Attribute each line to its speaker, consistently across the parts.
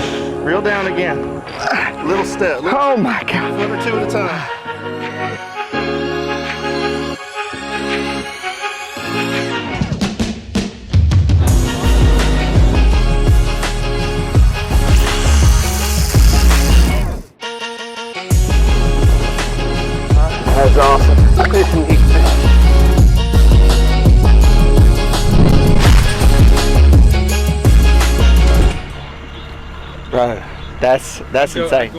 Speaker 1: down.
Speaker 2: Reel down again. Little step.
Speaker 1: Oh my God.
Speaker 2: Foot or two at a time.
Speaker 1: That's awesome. Fishing deep fish. Bro, that's insane.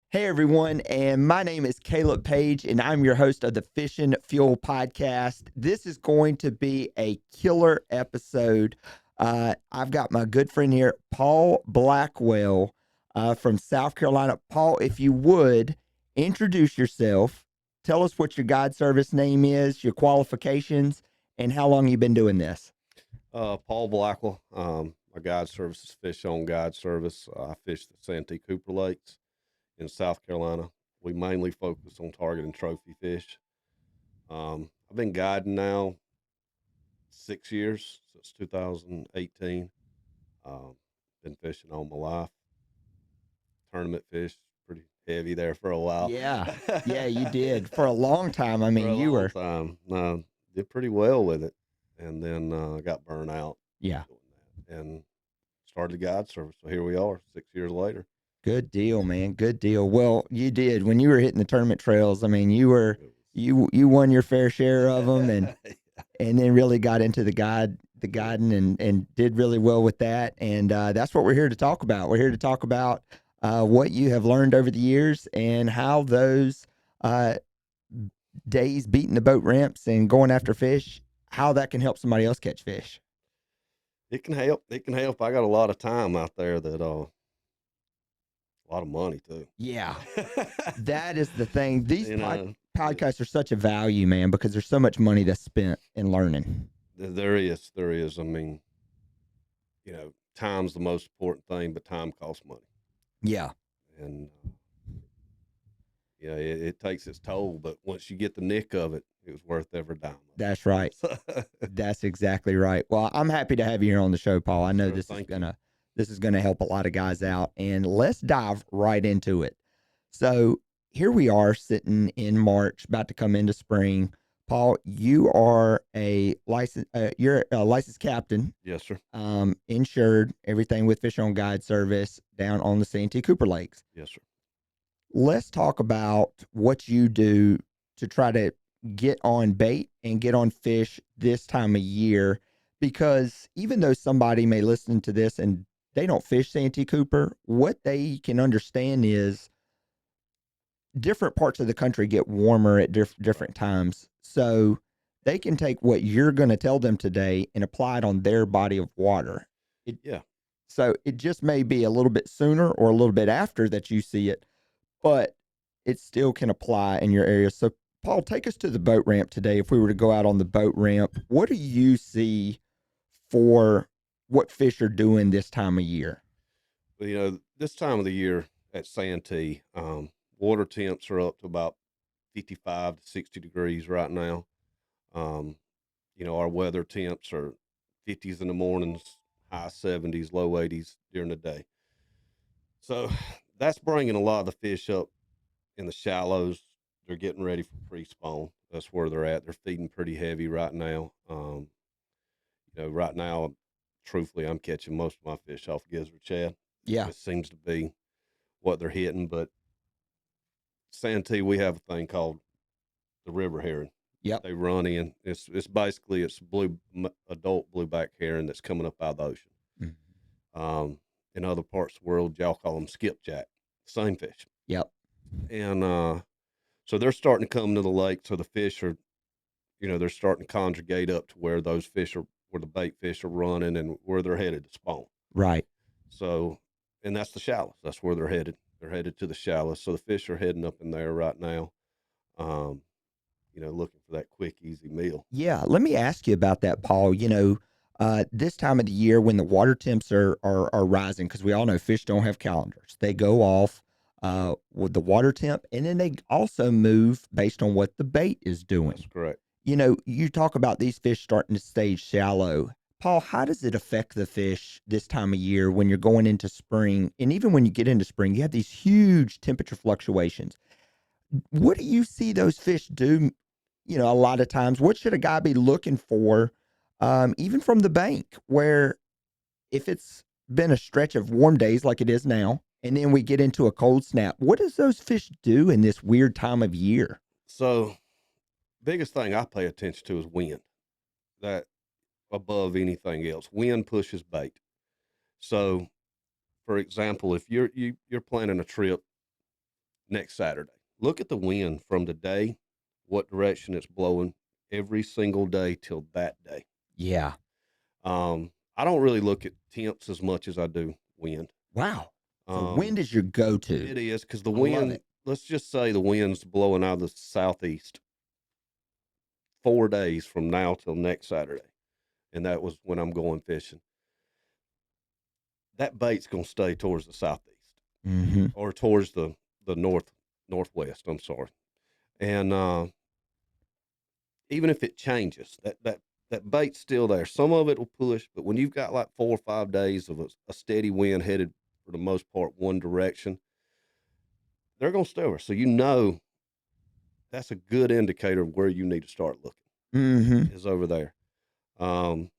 Speaker 1: Hey everyone, and my name is Caleb Page, and I'm your host of the Fishing Fuel Podcast. This is going to be a killer episode. I've got my good friend here, Paul Blackwell, from South Carolina. Paul, if you would, introduce yourself. Tell us what your guide service name is, your qualifications, and how long you've been doing this.
Speaker 3: Paul Blackwell. My guide service is Fish On Guide Service. I fish the Santee Cooper lakes in South Carolina. We mainly focus on targeting trophy fish. I've been guiding now 6 years, since 2018. Been fishing all my life. Tournament fish, pretty heavy there for a while.
Speaker 1: Yeah, you did for a long time. I mean, you were
Speaker 3: did pretty well with it, and then got burnt out.
Speaker 1: Yeah,
Speaker 3: doing that, and started a guide service. So here we are, 6 years later.
Speaker 1: Good deal, man. Good deal. Well, you did when you were hitting the tournament trails. I mean, you won your fair share of them, and and then really got into the guiding and did really well with that. And that's what we're here to talk about. We're here to talk about what you have learned over the years and how those days beating the boat ramps and going after fish, how that can help somebody else catch fish.
Speaker 3: It can help. It can help. I got a lot of time out there that a lot of money too.
Speaker 1: Yeah, that is the thing. These podcasts are such a value, man, because there's so much money that's spent in learning.
Speaker 3: There is. I mean, time's the most important thing, but time costs money.
Speaker 1: Yeah.
Speaker 3: And, it takes its toll, but once you get the nick of it, it was worth every dime.
Speaker 1: That's right. That's exactly right. Well, I'm happy to have you here on the show, Paul. I know
Speaker 3: Sure,
Speaker 1: this is gonna help a lot of guys out, and let's dive right into it. So here we are sitting in March, about to come into spring. Paul, you are a licensed captain.
Speaker 3: Yes, sir.
Speaker 1: Insured, everything with Fish On Guide service down on the Santee Cooper lakes.
Speaker 3: Yes, sir.
Speaker 1: Let's talk about what you do to try to get on bait and get on fish this time of year, because even though somebody may listen to this and they don't fish Santee Cooper, what they can understand is different parts of the country get warmer at different times. So they can take what you're going to tell them today and apply it on their body of water. So it just may be a little bit sooner or a little bit after that you see it, but it still can apply in your area. So Paul, take us to the boat ramp today. If we were to go out on the boat ramp, what do you see for what fish are doing this time of year?
Speaker 3: Well, this time of the year at Santee, water temps are up to about 55 to 60 degrees right now. Our weather temps are 50s in the mornings, high 70s, low 80s during the day. So that's bringing a lot of the fish up in the shallows. They're getting ready for pre-spawn. That's where they're at. They're feeding pretty heavy right now. Right now, truthfully, I'm catching most of my fish off gizzard shad.
Speaker 1: Yeah.
Speaker 3: It seems to be what they're hitting, but Santee, we have a thing called the river heron.
Speaker 1: Yep.
Speaker 3: They run in. It's basically adult blueback heron that's coming up out of the ocean.
Speaker 1: Mm-hmm.
Speaker 3: In other parts of the world, y'all call them skipjack, same fish.
Speaker 1: Yep.
Speaker 3: And so they're starting to come to the lake. So the fish are, they're starting to conjugate up to where those fish are, where the bait fish are running and where they're headed to spawn.
Speaker 1: Right.
Speaker 3: So, and that's the shallows. That's where they're headed. They're headed to the shallows. So the fish are heading up in there right now, looking for that quick, easy meal.
Speaker 1: Yeah. Let me ask you about that, Paul. This time of the year when the water temps are rising, because we all know fish don't have calendars. They go off with the water temp, and then they also move based on what the bait is doing.
Speaker 3: That's correct.
Speaker 1: You talk about these fish starting to stay shallow. Paul, how does it affect the fish this time of year when you're going into spring? And even when you get into spring, you have these huge temperature fluctuations. What do you see those fish do? A lot of times, what should a guy be looking for, even from the bank, where if it's been a stretch of warm days like it is now, and then we get into a cold snap, what does those fish do in this weird time of year?
Speaker 3: So, biggest thing I pay attention to is wind. That above anything else, wind pushes bait. So, for example, if you're planning a trip next Saturday, look at the wind from the day, what direction it's blowing every single day till that day.
Speaker 1: Yeah.
Speaker 3: I don't really look at temps as much as I do wind.
Speaker 1: Wow. So wind is your go-to.
Speaker 3: It is, because the
Speaker 1: I love
Speaker 3: wind,
Speaker 1: it.
Speaker 3: let's just say the wind's blowing out of the southeast 4 days from now till next Saturday. And that was when I'm going fishing. That bait's going to stay towards the southeast
Speaker 1: Mm-hmm.
Speaker 3: or towards the northwest. I'm sorry. And even if it changes, that bait's still there. Some of it will push, but when you've got like 4 or 5 days of a steady wind headed for the most part one direction, they're going to stay over. So that's a good indicator of where you need to start looking.
Speaker 1: Mm-hmm.
Speaker 3: Is over there. And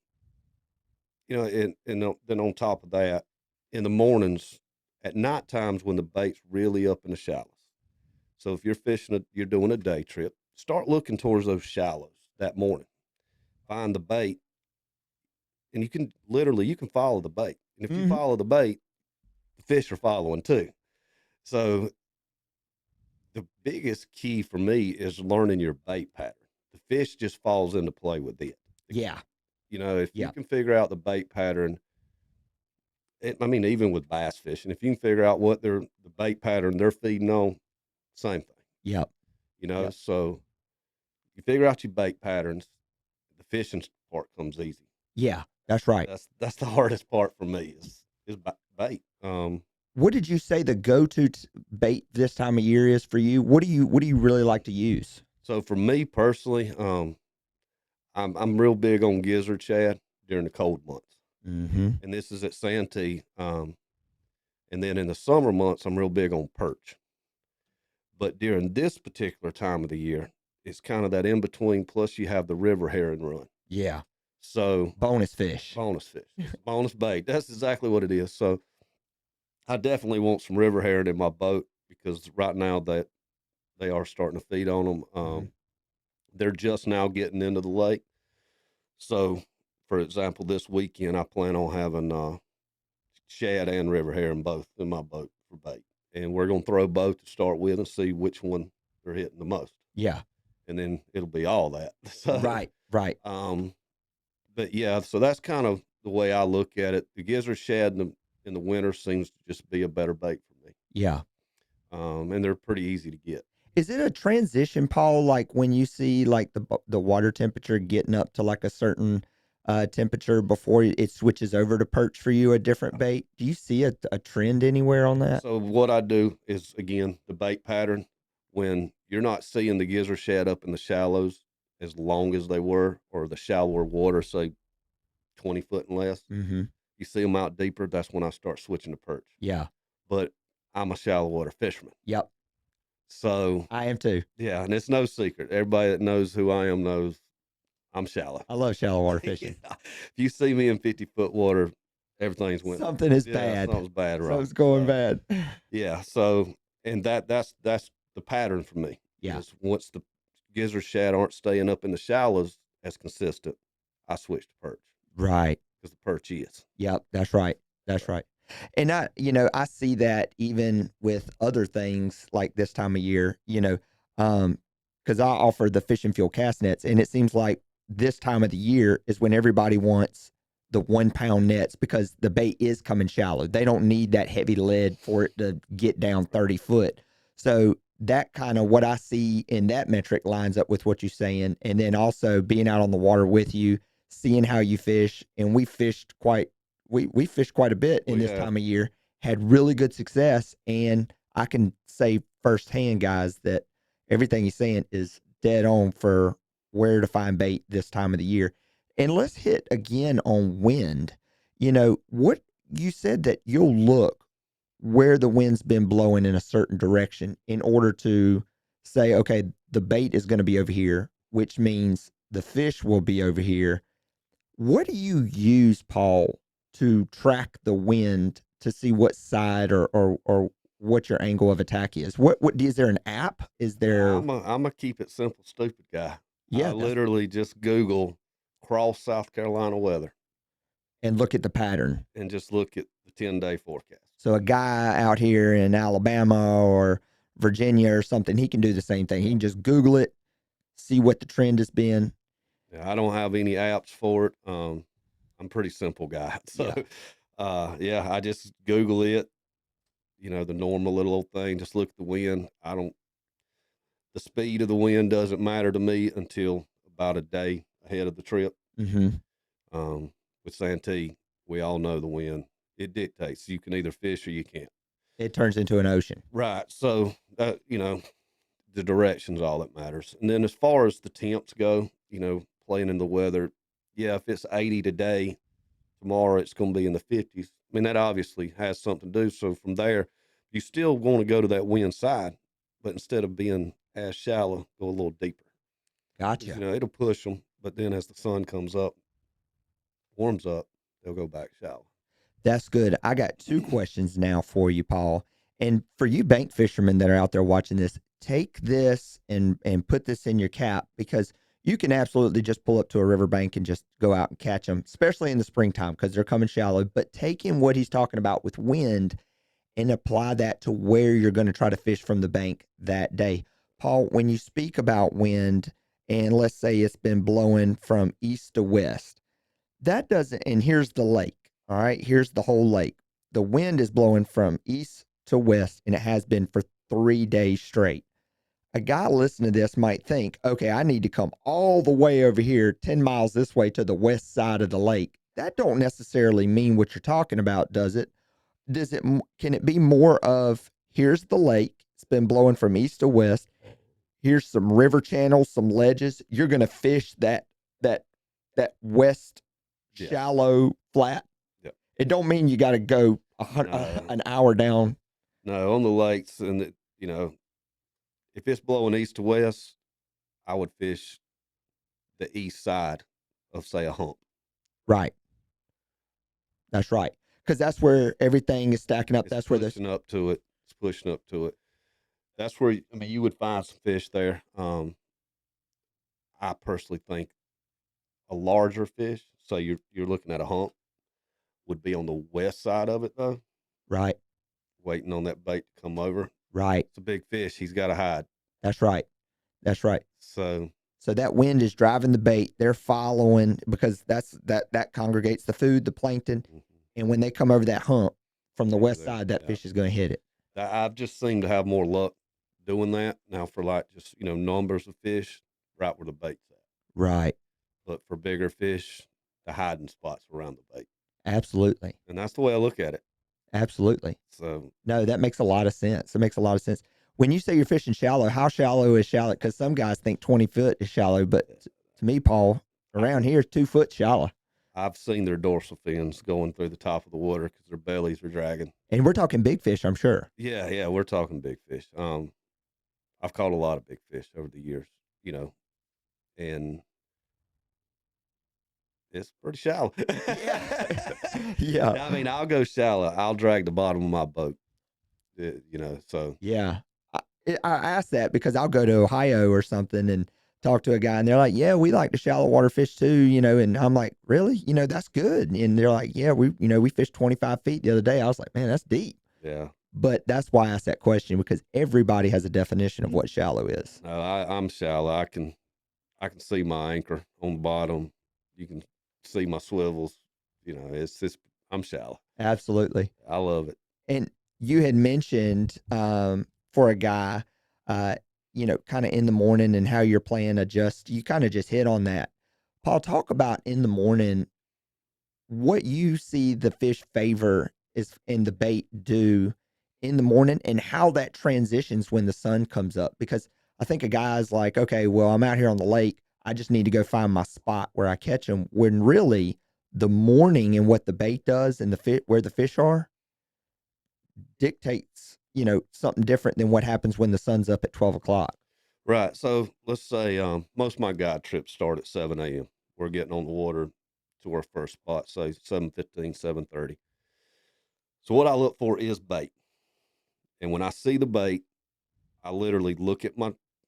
Speaker 3: then on top of that, in the mornings, at night times when the bait's really up in the shallows. So if you're you're doing a day trip, start looking towards those shallows that morning. Find the bait, and you can follow the bait. And if you
Speaker 1: Mhm.
Speaker 3: follow the bait, the fish are following too. So the biggest key for me is learning your bait pattern. The fish just falls into play with it.
Speaker 1: Yeah.
Speaker 3: If
Speaker 1: Yeah.
Speaker 3: you can figure out the bait pattern, even with bass fishing, if you can figure out what the bait pattern they're feeding on, same thing.
Speaker 1: Yep. Yep.
Speaker 3: So you figure out your bait patterns, the fishing part comes easy.
Speaker 1: Yeah. That's right.
Speaker 3: That's the hardest part for me is bait.
Speaker 1: What did you say the go-to bait this time of year is for you? What do you really like to use?
Speaker 3: So for me personally, I'm real big on gizzard shad during the cold months.
Speaker 1: Mm-hmm.
Speaker 3: And this is at Santee. And then in the summer months, I'm real big on perch. But during this particular time of the year, it's kind of that in between. Plus, you have the river herring run.
Speaker 1: Yeah.
Speaker 3: So
Speaker 1: Bonus fish.
Speaker 3: Bonus bait. That's exactly what it is. So I definitely want some river herring in my boat because right now that they are starting to feed on them.
Speaker 1: Mm-hmm.
Speaker 3: They're just now getting into the lake. So, for example, this weekend I plan on having shad and river herring both in my boat for bait, and we're gonna throw both to start with and see which one they're hitting the most.
Speaker 1: Yeah.
Speaker 3: And then it'll be all that. So,
Speaker 1: Right.
Speaker 3: But yeah, so that's kind of the way I look at it. The gizzard shad in the winter seems to just be a better bait for me.
Speaker 1: Yeah.
Speaker 3: And they're pretty easy to get.
Speaker 1: Is it a transition, Paul? Like when you see like the water temperature getting up to like a certain temperature before it switches over to perch for you, a different bait? Do you see a trend anywhere on that?
Speaker 3: So what I do is, again, the bait pattern. When you're not seeing the gizzard shad up in the shallows as long as they were, or the shallower water, say 20 foot and less,
Speaker 1: Mm-hmm.
Speaker 3: you see them out deeper, that's when I start switching to perch.
Speaker 1: Yeah.
Speaker 3: But I'm a shallow water fisherman.
Speaker 1: Yep.
Speaker 3: So
Speaker 1: I am too.
Speaker 3: yeah, and it's no secret. Everybody that knows who I am knows I'm shallow.
Speaker 1: I love shallow water fishing.
Speaker 3: Yeah. If you see me in 50-foot water, everything's went.
Speaker 1: Something is bad.
Speaker 3: Something's bad, right?
Speaker 1: Something's going bad.
Speaker 3: Yeah. So, and that's the pattern for me.
Speaker 1: Yeah.
Speaker 3: Is once the gizzard shad aren't staying up in the shallows as consistent, I switch to perch.
Speaker 1: Right.
Speaker 3: Because the perch is.
Speaker 1: Yep. That's right. That's right. And I see that even with other things like this time of year, because I offer the fish and fuel cast nets, and it seems like this time of the year is when everybody wants the 1 pound nets because the bait is coming shallow. They don't need that heavy lead for it to get down 30 foot. So that kind of what I see in that metric lines up with what you're saying. And then also being out on the water with you, seeing how you fish. And we fished we fished quite a bit in this time of year, had really good success. And I can say firsthand, guys, that everything he's saying is dead on for where to find bait this time of the year. And let's hit again on wind. What you said that you'll look where the wind's been blowing in a certain direction in order to say, okay, the bait is going to be over here, which means the fish will be over here. What do you use, Paul, to track the wind to see what side or what your angle of attack is? What is there an app? Is there?
Speaker 3: I'm a keep it simple, stupid guy. I
Speaker 1: Yeah,
Speaker 3: literally just Google cross South Carolina weather
Speaker 1: and look at the pattern.
Speaker 3: and just look at the 10-day forecast.
Speaker 1: So a guy out here in Alabama or Virginia or something, he can do the same thing. He can just Google it, see what the trend has been.
Speaker 3: Yeah, I don't have any apps for it. I'm a pretty simple guy. So, I just Google it, the normal little old thing. Just look at the wind. The speed of the wind doesn't matter to me until about a day ahead of the trip.
Speaker 1: Mm-hmm.
Speaker 3: With Santee, we all know the wind. It dictates. You can either fish or you can't.
Speaker 1: It turns into an ocean.
Speaker 3: Right. So, the direction's all that matters. And then as far as the temps go, playing in the weather, if it's 80 today, tomorrow it's going to be in the 50s. I mean, that obviously has something to do. So from there, you still want to go to that wind side, but instead of being as shallow, go a little deeper.
Speaker 1: Gotcha.
Speaker 3: It'll push them, but then as the sun comes up, warms up, they'll go back shallow.
Speaker 1: That's good. I got two questions now for you, Paul. And for you bank fishermen that are out there watching this, take this and put this in your cap, because you can absolutely just pull up to a riverbank and just go out and catch them, especially in the springtime because they're coming shallow. But taking what he's talking about with wind and apply that to where you're going to try to fish from the bank that day. Paul, when you speak about wind, and let's say it's been blowing from east to west, that doesn't, and here's the lake. All right, here's the whole lake. The wind is blowing from east to west, and it has been for 3 days straight. A guy listening to this might think, okay, I need to come all the way over here, 10 miles this way to the west side of the lake. That don't necessarily mean what you're talking about, does it? Can it be more of, here's the lake, it's been blowing from east to west, here's some river channels, some ledges, you're going to fish that west shallow flat? It don't mean you got to go an hour down.
Speaker 3: No, on the lakes, and if it's blowing east to west, I would fish the east side of, say, a hump.
Speaker 1: Right. That's right, because that's where everything is stacking up. That's where
Speaker 3: pushing up to it. It's pushing up to it. That's where you would find some fish there. I personally think a larger fish, so you're looking at a hump, would be on the west side of it, though.
Speaker 1: Right.
Speaker 3: Waiting on that bait to come over.
Speaker 1: Right.
Speaker 3: It's a big fish. He's got to hide.
Speaker 1: That's right. That's right.
Speaker 3: So
Speaker 1: that wind is driving the bait. They're following, because that congregates the food, the plankton, and when they come over that hump from the west side, that fish is going to hit it.
Speaker 3: I've just seemed to have more luck doing that now for just numbers of fish right where the bait's at.
Speaker 1: Right.
Speaker 3: But for bigger fish, the hiding spots around the bait.
Speaker 1: Absolutely.
Speaker 3: And that's the way I look at it.
Speaker 1: Absolutely.
Speaker 3: So
Speaker 1: no, that makes a lot of sense. It makes a lot of sense. When you say you're fishing shallow, how shallow is shallow? Because some guys think 20 foot is shallow, but to me, Paul, around here, 2 foot shallow.
Speaker 3: I've seen their dorsal fins going through the top of the water because their bellies are dragging.
Speaker 1: And we're talking big fish, I'm sure.
Speaker 3: Yeah, we're talking big fish. I've caught a lot of big fish over the years, and it's pretty shallow.
Speaker 1: Yeah.
Speaker 3: I mean, I'll go shallow. I'll drag the bottom of my boat, so.
Speaker 1: Yeah. I ask that because I'll go to Ohio or something and talk to a guy, and they're like, yeah, we like to shallow water fish too, and I'm like, really? That's good. And they're like, yeah, we fished 25 feet the other day. I was like, man, that's deep.
Speaker 3: Yeah.
Speaker 1: But that's why I asked that question, because everybody has a definition of what shallow is.
Speaker 3: No, I'm shallow. I can see my anchor on the bottom. You can see my swivels. I'm shallow.
Speaker 1: Absolutely.
Speaker 3: I love it.
Speaker 1: And you had mentioned for a guy, kind of in the morning and how your plan adjusts. You kind of just hit on that. Paul, talk about in the morning what you see the fish favor is in the bait do in the morning and how that transitions when the sun comes up. Because I think a guy's like, okay, well, I'm out here on the lake. I just need to go find my spot where I catch them. When really the morning and what the bait does and the fit where the fish are dictates, something different than what happens when the sun's up at 12 o'clock.
Speaker 3: Right. So let's say most of my guide trips start at 7 a.m. We're getting on the water to our first spot, say 7:15, 7:30. So what I look for is bait. And when I see the bait, I literally look at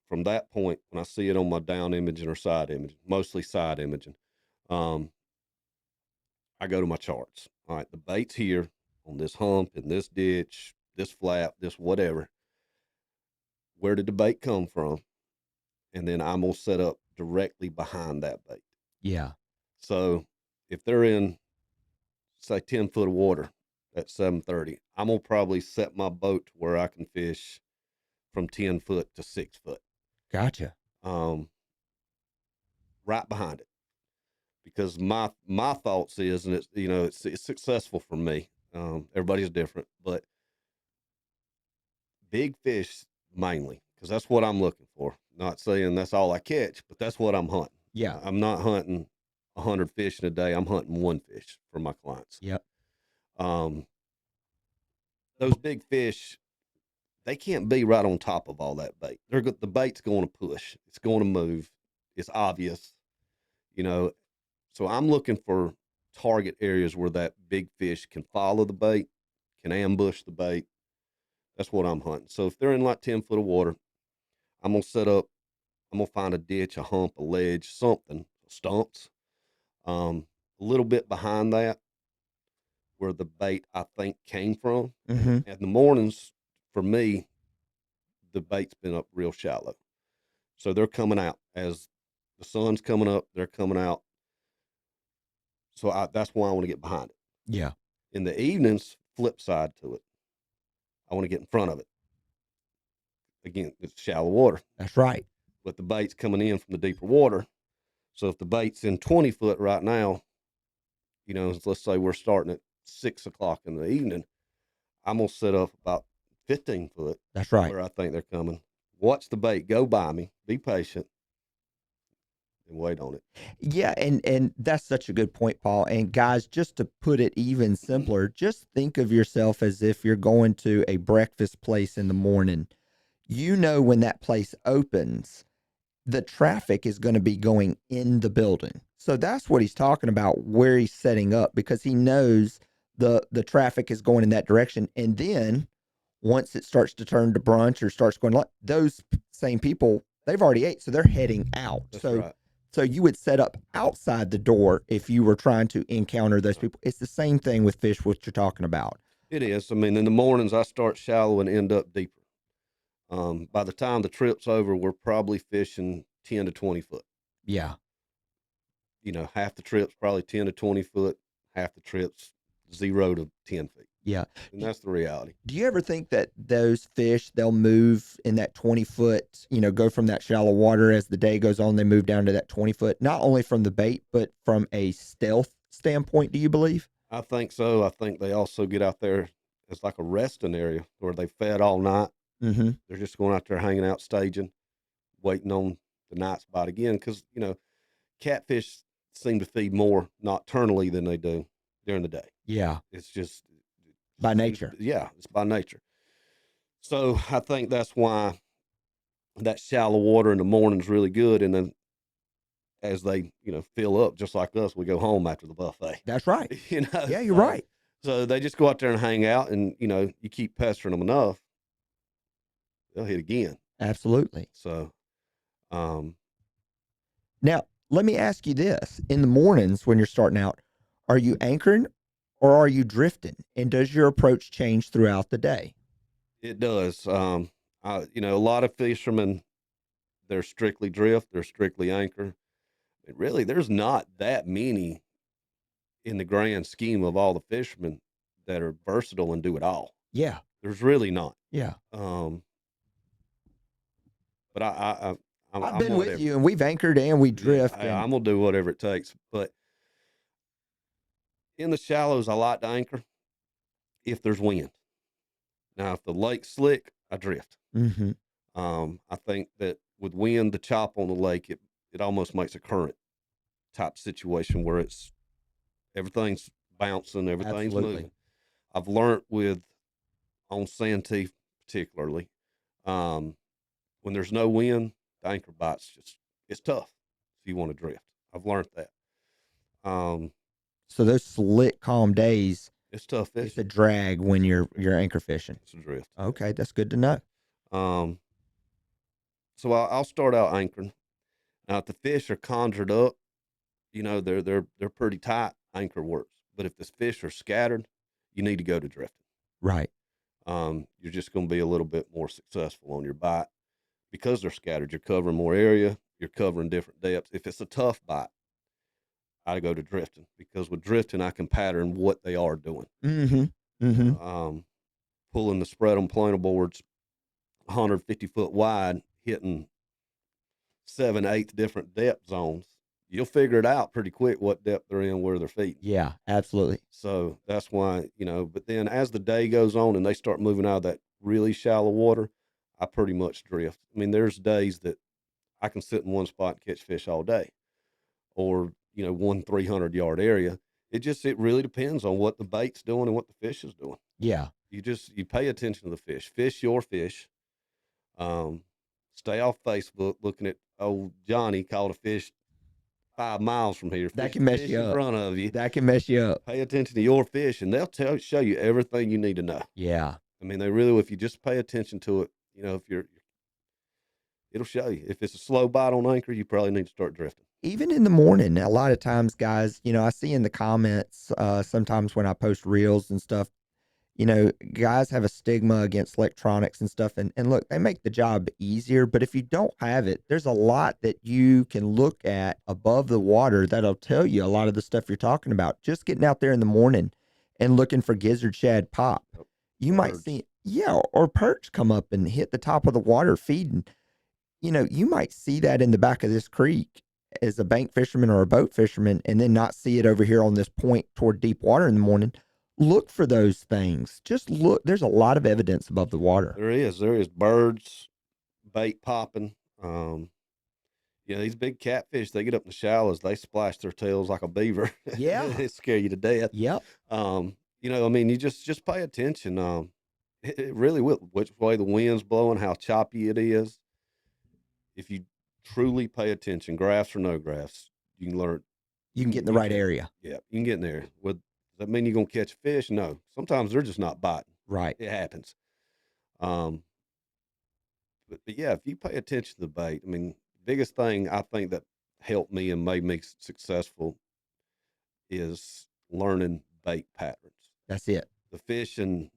Speaker 3: from that point, when I see it on my down imaging or side imaging, mostly side imaging, um, I go to my charts. All right, the bait's here on this hump, in this ditch, this flap, this whatever. Where did the bait come from? And then I'm going to set up directly behind that bait.
Speaker 1: Yeah.
Speaker 3: So if they're in, say, 10 foot of water at 7:30, I'm going to probably set my boat to where I can fish from 10 foot to 6 foot.
Speaker 1: Gotcha.
Speaker 3: Right behind it. Because my thoughts is, and it's successful for me. Everybody's different, but big fish mainly, because that's what I'm looking for. Not saying that's all I catch, but that's what I'm hunting.
Speaker 1: Yeah.
Speaker 3: I'm not hunting 100 fish in a day. I'm hunting one fish for my clients.
Speaker 1: Yep.
Speaker 3: Those big fish, they can't be right on top of all that bait. The bait's going to push. It's going to move. It's obvious, So I'm looking for target areas where that big fish can follow the bait, can ambush the bait. That's what I'm hunting. So if they're in like 10 foot of water, I'm going to find a ditch, a hump, a ledge, something, stumps, a little bit behind that where the bait I think came from.
Speaker 1: Mm-hmm.
Speaker 3: And the mornings, for me, the bait's been up real shallow. So they're coming out as the sun's coming up, they're coming out. So that's why I want to get behind it.
Speaker 1: Yeah.
Speaker 3: In the evenings, flip side to it. I want to get in front of it. Again, it's shallow water.
Speaker 1: That's right.
Speaker 3: But the bait's coming in from the deeper water. So if the bait's in 20 foot right now, let's say we're starting at 6 o'clock in the evening, I'm going to set up about 15 foot.
Speaker 1: That's right.
Speaker 3: Where I think they're coming. Watch the bait go by me, be patient, and wait on it.
Speaker 1: Yeah, and that's such a good point, Paul. And guys, just to put it even simpler, just think of yourself as if you're going to a breakfast place in the morning. When that place opens, the traffic is going to be going in the building. So that's what he's talking about, where he's setting up, because he knows the traffic is going in that direction. And then once it starts to turn to brunch or starts going, those same people, they've already ate, so they're heading out.
Speaker 3: That's right.
Speaker 1: So you would set up outside the door if you were trying to encounter those people. It's the same thing with fish, what you're talking about.
Speaker 3: It is. I mean, in the mornings, I start shallow and end up deeper. By the time the trip's over, we're probably fishing 10 to 20 foot.
Speaker 1: Yeah.
Speaker 3: Half the trip's probably 10 to 20 foot, half the trip's 0 to 10 feet.
Speaker 1: Yeah.
Speaker 3: And that's the reality.
Speaker 1: Do you ever think that those fish, they'll move in that 20 foot, go from that shallow water as the day goes on, they move down to that 20 foot, not only from the bait, but from a stealth standpoint, do you believe?
Speaker 3: I think so. I think they also get out there as like a resting area where they fed all night.
Speaker 1: Mm-hmm.
Speaker 3: They're just going out there hanging out, staging, waiting on the night spot again. Because, catfish seem to feed more nocturnally than they do during the day.
Speaker 1: Yeah.
Speaker 3: It's just
Speaker 1: by nature.
Speaker 3: Yeah, it's by nature. So I think that's why that shallow water in the morning is really good. And then as they, fill up, just like us, we go home after the buffet.
Speaker 1: That's right. Yeah, you're
Speaker 3: so,
Speaker 1: right.
Speaker 3: So they just go out there and hang out, and, you keep pestering them enough, they'll hit again.
Speaker 1: Absolutely.
Speaker 3: So,
Speaker 1: now let me ask you this: in the mornings when you're starting out, are you anchoring or are you drifting? And does your approach change throughout the day?
Speaker 3: It does. A lot of fishermen, they're strictly drift, they're strictly anchor. And really, there's not that many in the grand scheme of all the fishermen that are versatile and do it all.
Speaker 1: Yeah.
Speaker 3: There's really not.
Speaker 1: Yeah.
Speaker 3: But
Speaker 1: I've been with you, and we've anchored and we drift.
Speaker 3: I'm gonna do whatever it takes. But in the shallows, I like to anchor if there's wind. Now, if the lake's slick, I drift.
Speaker 1: Mm-hmm.
Speaker 3: I think that with wind, the chop on the lake, it almost makes a current type situation where everything's bouncing, everything's
Speaker 1: Absolutely.
Speaker 3: moving. I've learned on Santee particularly, um, when there's no wind, the anchor bite's it's tough. So you want to drift. I've learned that. Um,
Speaker 1: So those slick, calm days,
Speaker 3: it's tough
Speaker 1: it's a
Speaker 3: fishing.
Speaker 1: drag when you're anchor fishing.
Speaker 3: It's a drift.
Speaker 1: Okay, that's good to know.
Speaker 3: Um, so I'll start out anchoring. Now, if the fish are conjured up, they're pretty tight. Anchor works. But if the fish are scattered, you need to go to drifting.
Speaker 1: Right.
Speaker 3: You're just going to be a little bit more successful on your bite because they're scattered. You're covering more area. You're covering different depths. If it's a tough bite, I go to drifting because with drifting, I can pattern what they are doing.
Speaker 1: Mm-hmm. Mm-hmm.
Speaker 3: Pulling the spread on planer boards 150 foot wide, hitting 7/8 different depth zones. You'll figure it out pretty quick what depth they're in, where they're feeding.
Speaker 1: Yeah, absolutely.
Speaker 3: So that's why, but then as the day goes on and they start moving out of that really shallow water, I pretty much drift. I mean, there's days that I can sit in one spot and catch fish all day, or, 300-yard area. It really depends on what the bait's doing and what the fish is doing.
Speaker 1: Yeah.
Speaker 3: You pay attention to the fish, fish your fish. Stay off Facebook looking at old Johnny caught a fish 5 miles from here.
Speaker 1: That can mess
Speaker 3: Fish
Speaker 1: you
Speaker 3: in
Speaker 1: up.
Speaker 3: front of you.
Speaker 1: That can mess you up.
Speaker 3: Pay attention to your fish, and they'll show you everything you need to know.
Speaker 1: Yeah.
Speaker 3: I mean, they really, if you just pay attention to it, it'll show you. If it's a slow bite on anchor, you probably need to start drifting.
Speaker 1: Even in the morning, a lot of times, guys, I see in the comments sometimes when I post reels and stuff, guys have a stigma against electronics and stuff. And look, they make the job easier. But if you don't have it, there's a lot that you can look at above the water that'll tell you a lot of the stuff you're talking about. Just getting out there in the morning and looking for gizzard shad pop. You might see, or perch come up and hit the top of the water feeding. You might see that in the back of this creek as a bank fisherman or a boat fisherman and then not see it over here on this point toward deep water in the morning. Look for those things. Just look. There's a lot of evidence above the water.
Speaker 3: There is birds, bait popping. These big catfish, they get up in the shallows, they splash their tails like a beaver.
Speaker 1: Yeah.
Speaker 3: They scare you to death.
Speaker 1: Yep.
Speaker 3: You just pay attention. It really will, which way the wind's blowing, how choppy it is. If you truly pay attention, graphs or no graphs, you can learn.
Speaker 1: You can get in the right area.
Speaker 3: Yeah, you can get in there. Does that mean you're going to catch a fish? No. Sometimes they're just not biting.
Speaker 1: Right.
Speaker 3: It happens. But yeah, if you pay attention to the bait, I mean, biggest thing I think that helped me and made me successful is learning bait patterns.
Speaker 1: That's it.
Speaker 3: The fishing,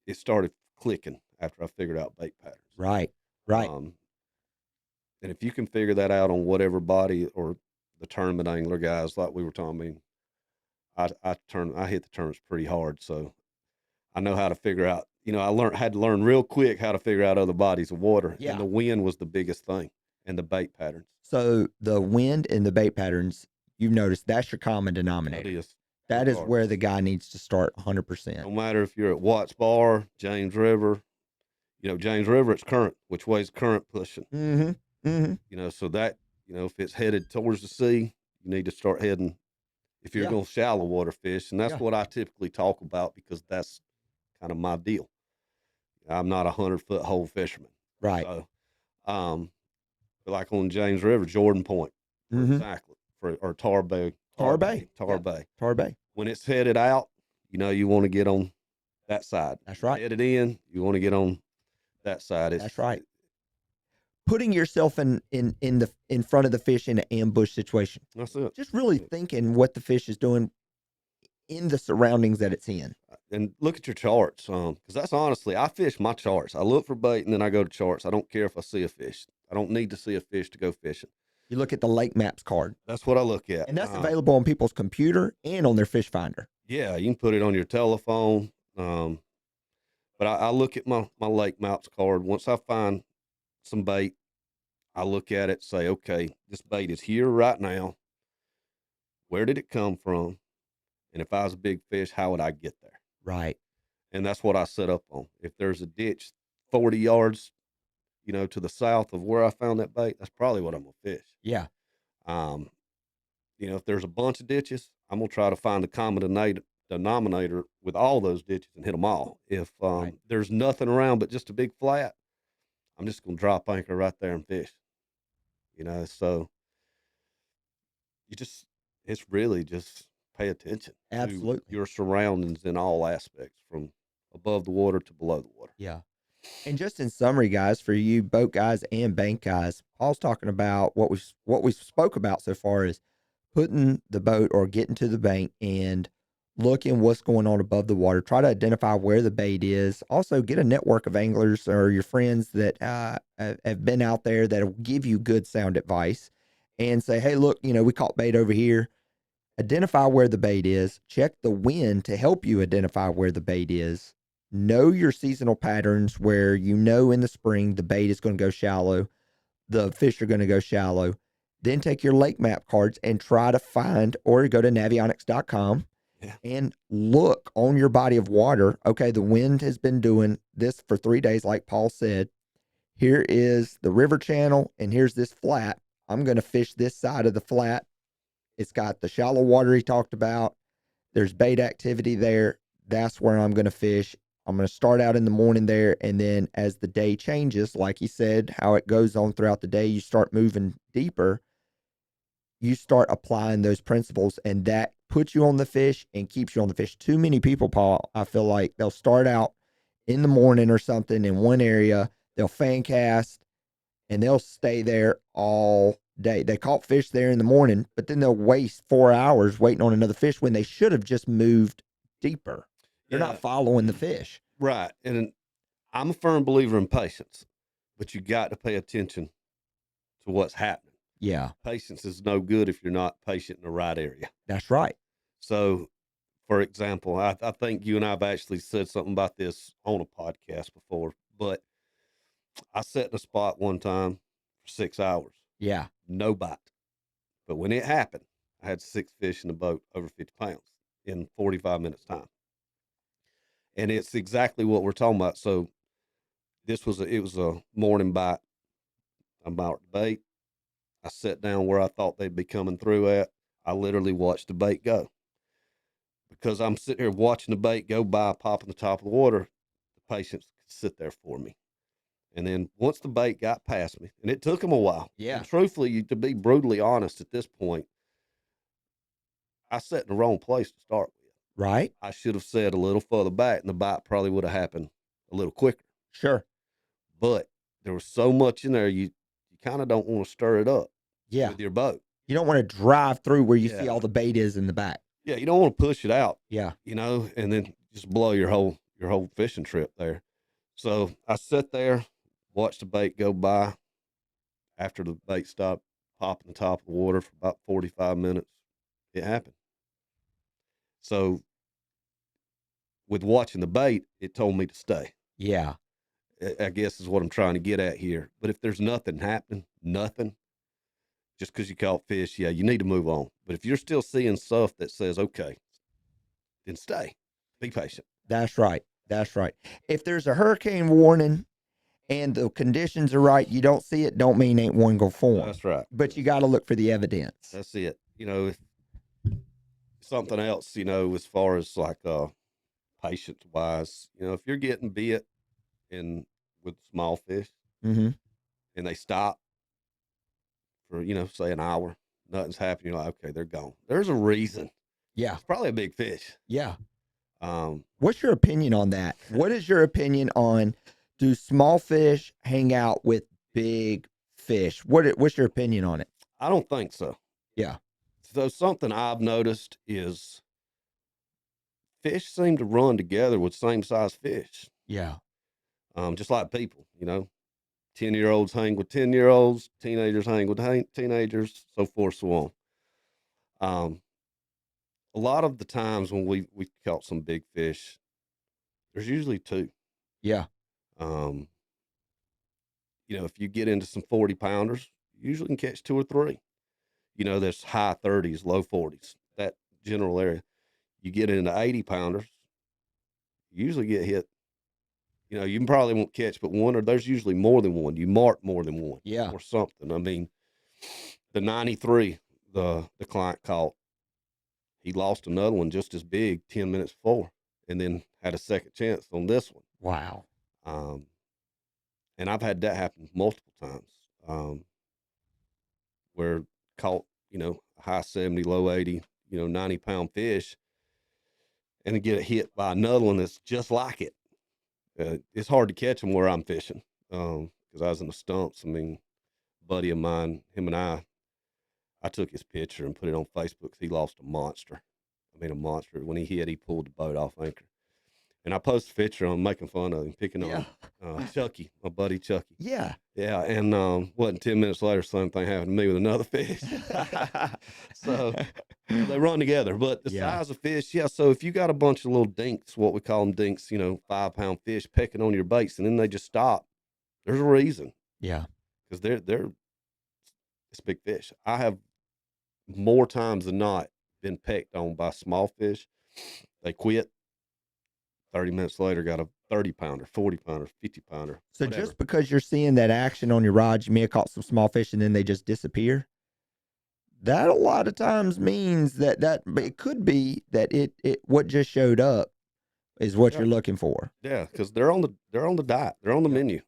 Speaker 3: it started clicking after I figured out bait patterns.
Speaker 1: Right.
Speaker 3: And if you can figure that out on whatever body or the tournament angler guys, like we were talking, I hit the tournaments pretty hard, so I know how to figure out. Had to learn real quick how to figure out other bodies of water.
Speaker 1: Yeah.
Speaker 3: And the wind was the biggest thing, and the bait patterns.
Speaker 1: So the wind and the bait patterns, you've noticed that's your common denominator.
Speaker 3: That is.
Speaker 1: That is where the guy needs to start 100%.
Speaker 3: No matter if you're at Watts Bar, James River, James River, it's current. Which way's current pushing?
Speaker 1: Mm-hmm. Mm-hmm.
Speaker 3: So that, if it's headed towards the sea, you need to start heading. If you're going to shallow water fish, and that's what I typically talk about because that's kind of my deal. I'm not 100-foot hole fisherman.
Speaker 1: Right.
Speaker 3: So, like on James River, Jordan Point, exactly, or Tar Bay.
Speaker 1: Tar Bay.
Speaker 3: When it's headed out, you want to get on that side.
Speaker 1: That's right.
Speaker 3: Headed in, you want to get on that side.
Speaker 1: That's right. Putting yourself in front of the fish in an ambush situation.
Speaker 3: That's it.
Speaker 1: Just really thinking what the fish is doing in the surroundings that it's in.
Speaker 3: And look at your charts, because that's honestly, I fish my charts. I look for bait and then I go to charts. I don't care if I see a fish. I don't need to see a fish to go fishing.
Speaker 1: You look at the Lake Maps card.
Speaker 3: That's what I look at.
Speaker 1: And that's available on people's computer and on their fish finder.
Speaker 3: Yeah, you can put it on your telephone. But I look at my Lake Maps card. Once I find some bait, I look at it, say, okay, this bait is here right now. Where did it come from? And if I was a big fish, how would I get there?
Speaker 1: Right.
Speaker 3: And that's what I set up on. If there's a ditch 40 yards, to the south of where I found that bait, that's probably what I'm gonna fish.
Speaker 1: Yeah.
Speaker 3: Um, if there's a bunch of ditches, I'm gonna try to find the common denominator with all those ditches and hit them all. If
Speaker 1: Right.
Speaker 3: there's nothing around but just a big flat, I'm just gonna drop anchor right there and fish. So you just it's really just pay attention to
Speaker 1: Absolutely.
Speaker 3: your surroundings in all aspects, from above the water to below the water.
Speaker 1: Yeah. And just in summary, guys, for you boat guys and bank guys, Paul's talking about what we spoke about so far is putting the boat or getting to the bank and looking what's going on above the water. Try to identify where the bait is. Also, get a network of anglers or your friends that have been out there that will give you good sound advice and say, hey, look, we caught bait over here. Identify where the bait is. Check the wind to help you identify where the bait is. Know your seasonal patterns where in the spring the bait is going to go shallow, the fish are going to go shallow. Then take your lake map cards and try to find, or go to navionics.com and look on your body of water. Okay, the wind has been doing this for 3 days, like Paul said. Here is the river channel, and here's this flat. I'm going to fish this side of the flat. It's got the shallow water he talked about. There's bait activity there. That's where I'm going to fish. I'm going to start out in the morning there. And then as the day changes, like he said, how it goes on throughout the day, you start moving deeper. You start applying those principles, and that puts you on the fish and keeps you on the fish. Too many people, Paul, I feel like they'll start out in the morning or something in one area. They'll fan cast and they'll stay there all day. They caught fish there in the morning, but then they'll waste 4 hours waiting on another fish when they should have just moved deeper. They're not following the fish.
Speaker 3: Right. And I'm a firm believer in patience, but you got to pay attention to what's happening.
Speaker 1: Yeah.
Speaker 3: Patience is no good if you're not patient in the right area.
Speaker 1: That's right.
Speaker 3: So, for example, I think you and I have actually said something about this on a podcast before, but I sat in a spot one time for 6 hours.
Speaker 1: Yeah.
Speaker 3: No bite. But when it happened, I had 6 fish in the boat over 50 pounds in 45 minutes time. And it's exactly what we're talking about. So it was a morning bite. I marked the bait. I sat down where I thought they'd be coming through at. I literally watched the bait go. Because I'm sitting here watching the bait go by, popping the top of the water, the patience could sit there for me. And then once the bait got past me, and it took them a while.
Speaker 1: Yeah.
Speaker 3: And truthfully, to be brutally honest at this point, I sat in the wrong place to start with.
Speaker 1: Right.
Speaker 3: I should have said a little further back, and the bite probably would have happened a little quicker.
Speaker 1: Sure.
Speaker 3: But there was so much in there, you kind of don't want to stir it up with your boat.
Speaker 1: You don't want to drive through where you see all the bait is in the back.
Speaker 3: Yeah, you don't want to push it out.
Speaker 1: Yeah.
Speaker 3: And then just blow your whole fishing trip there. So I sat there, watched the bait go by. After the bait stopped popping the top of the water for about 45 minutes, it happened. So with watching the bait, it told me to stay.
Speaker 1: Yeah.
Speaker 3: I guess is what I'm trying to get at here. But if there's nothing happening, just because you caught fish, yeah, you need to move on. But if you're still seeing stuff that says, okay, then stay. Be patient.
Speaker 1: That's right. That's right. If there's a hurricane warning and the conditions are right, you don't see it, don't mean ain't one gonna form.
Speaker 3: That's right.
Speaker 1: But you got to look for the evidence.
Speaker 3: That's it. If something else, as far as like patience wise, if you're getting bit with small fish and they stop for, say an hour, nothing's happening, you're like, okay, they're gone. There's a reason.
Speaker 1: Yeah.
Speaker 3: It's probably a big fish.
Speaker 1: Yeah. What's your opinion on that? What is your opinion on, do small fish hang out with big fish? What's your opinion on it?
Speaker 3: I don't think so.
Speaker 1: Yeah.
Speaker 3: So something I've noticed is fish seem to run together with same size fish.
Speaker 1: Yeah.
Speaker 3: Just like people, 10-year-olds hang with 10-year-olds, teenagers hang with teenagers, so forth, so on. A lot of the times when we caught some big fish, there's usually 2.
Speaker 1: Yeah.
Speaker 3: If you get into some 40 pounders, you usually can catch 2 or 3. There's high 30s, low 40s, that general area. You get into 80 pounders, You usually get hit. You know, you probably won't catch but one, or there's usually more than one. You mark more than one,
Speaker 1: Yeah.
Speaker 3: or something. I mean, the 93, the client caught, he lost another one just as big 10 minutes before, and then had a second chance on this one.
Speaker 1: Wow.
Speaker 3: Um, and I've had that happen multiple times, where caught, you know, high 70, low 80, you know, 90-pound fish, and to get hit by another one that's just like it. It's hard to catch them where I'm fishing, because I was in the stumps. I mean, a buddy of mine, him and I took his picture and put it on Facebook 'cause he lost a monster. I mean, a monster. When he hit, he pulled the boat off anchor. And I posted a picture on making fun of him, picking
Speaker 1: Yeah.
Speaker 3: on Chucky, my buddy Chucky.
Speaker 1: Yeah.
Speaker 3: Yeah, and wasn't 10 minutes later, same thing happened to me with another fish. So they run together. But the
Speaker 1: Yeah.
Speaker 3: size of fish, yeah. So if you got a bunch of little dinks, what we call them dinks, you know, 5-pound fish pecking on your baits, and then they just stop, there's a reason,
Speaker 1: Yeah.
Speaker 3: because it's big fish. I have more times than not been pecked on by small fish. They quit. 30 minutes later, got a 30-pounder, 40-pounder, 50-pounder.
Speaker 1: So
Speaker 3: whatever.
Speaker 1: just because you're seeing that action on your rod, you may have caught some small fish and then they just disappear. That a lot of times means that but it could be that it what just showed up is what
Speaker 3: Yeah.
Speaker 1: you're looking for.
Speaker 3: Yeah, because they're on the diet. They're on the menu.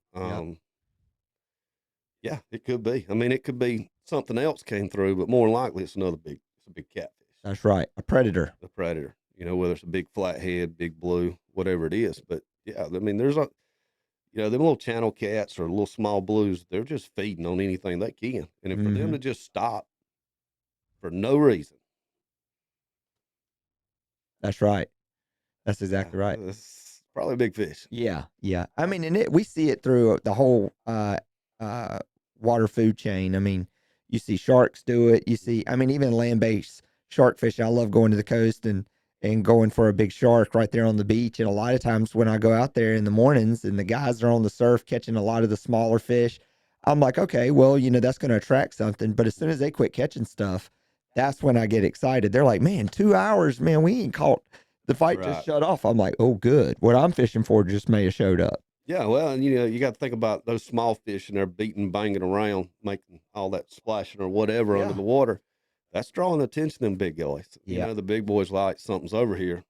Speaker 3: Yeah, it could be. I mean, it could be something else came through, but more than likely it's a big catfish.
Speaker 1: That's right. A predator.
Speaker 3: A predator. You know, whether it's a big flathead, big blue, whatever it is. But yeah, I mean, there's them little channel cats or little small blues, they're just feeding on anything they can. And for them to just stop for no reason.
Speaker 1: That's right. That's exactly right.
Speaker 3: It's probably a big fish.
Speaker 1: Yeah. Yeah. I mean, and we see it through the whole water food chain. I mean, you see sharks do it. You see, I mean, even land-based shark fishing. I love going to the coast and going for a big shark right there on the beach. And a lot of times when I go out there in the mornings and the guys are on the surf catching a lot of the smaller fish, I'm like, okay, well, you know, that's going to attract something. But as soon as they quit catching stuff, that's when I get excited. They're like, man, 2 hours, man, we ain't caught. The fight
Speaker 3: Right.
Speaker 1: just shut off. I'm like, oh, good. What I'm fishing for just may have showed up.
Speaker 3: Yeah, well, and you know, you got to think about those small fish and they're beating, banging around, making all that splashing or whatever under the water. That's drawing attention to them big guys. You know, the big boys like something's over here.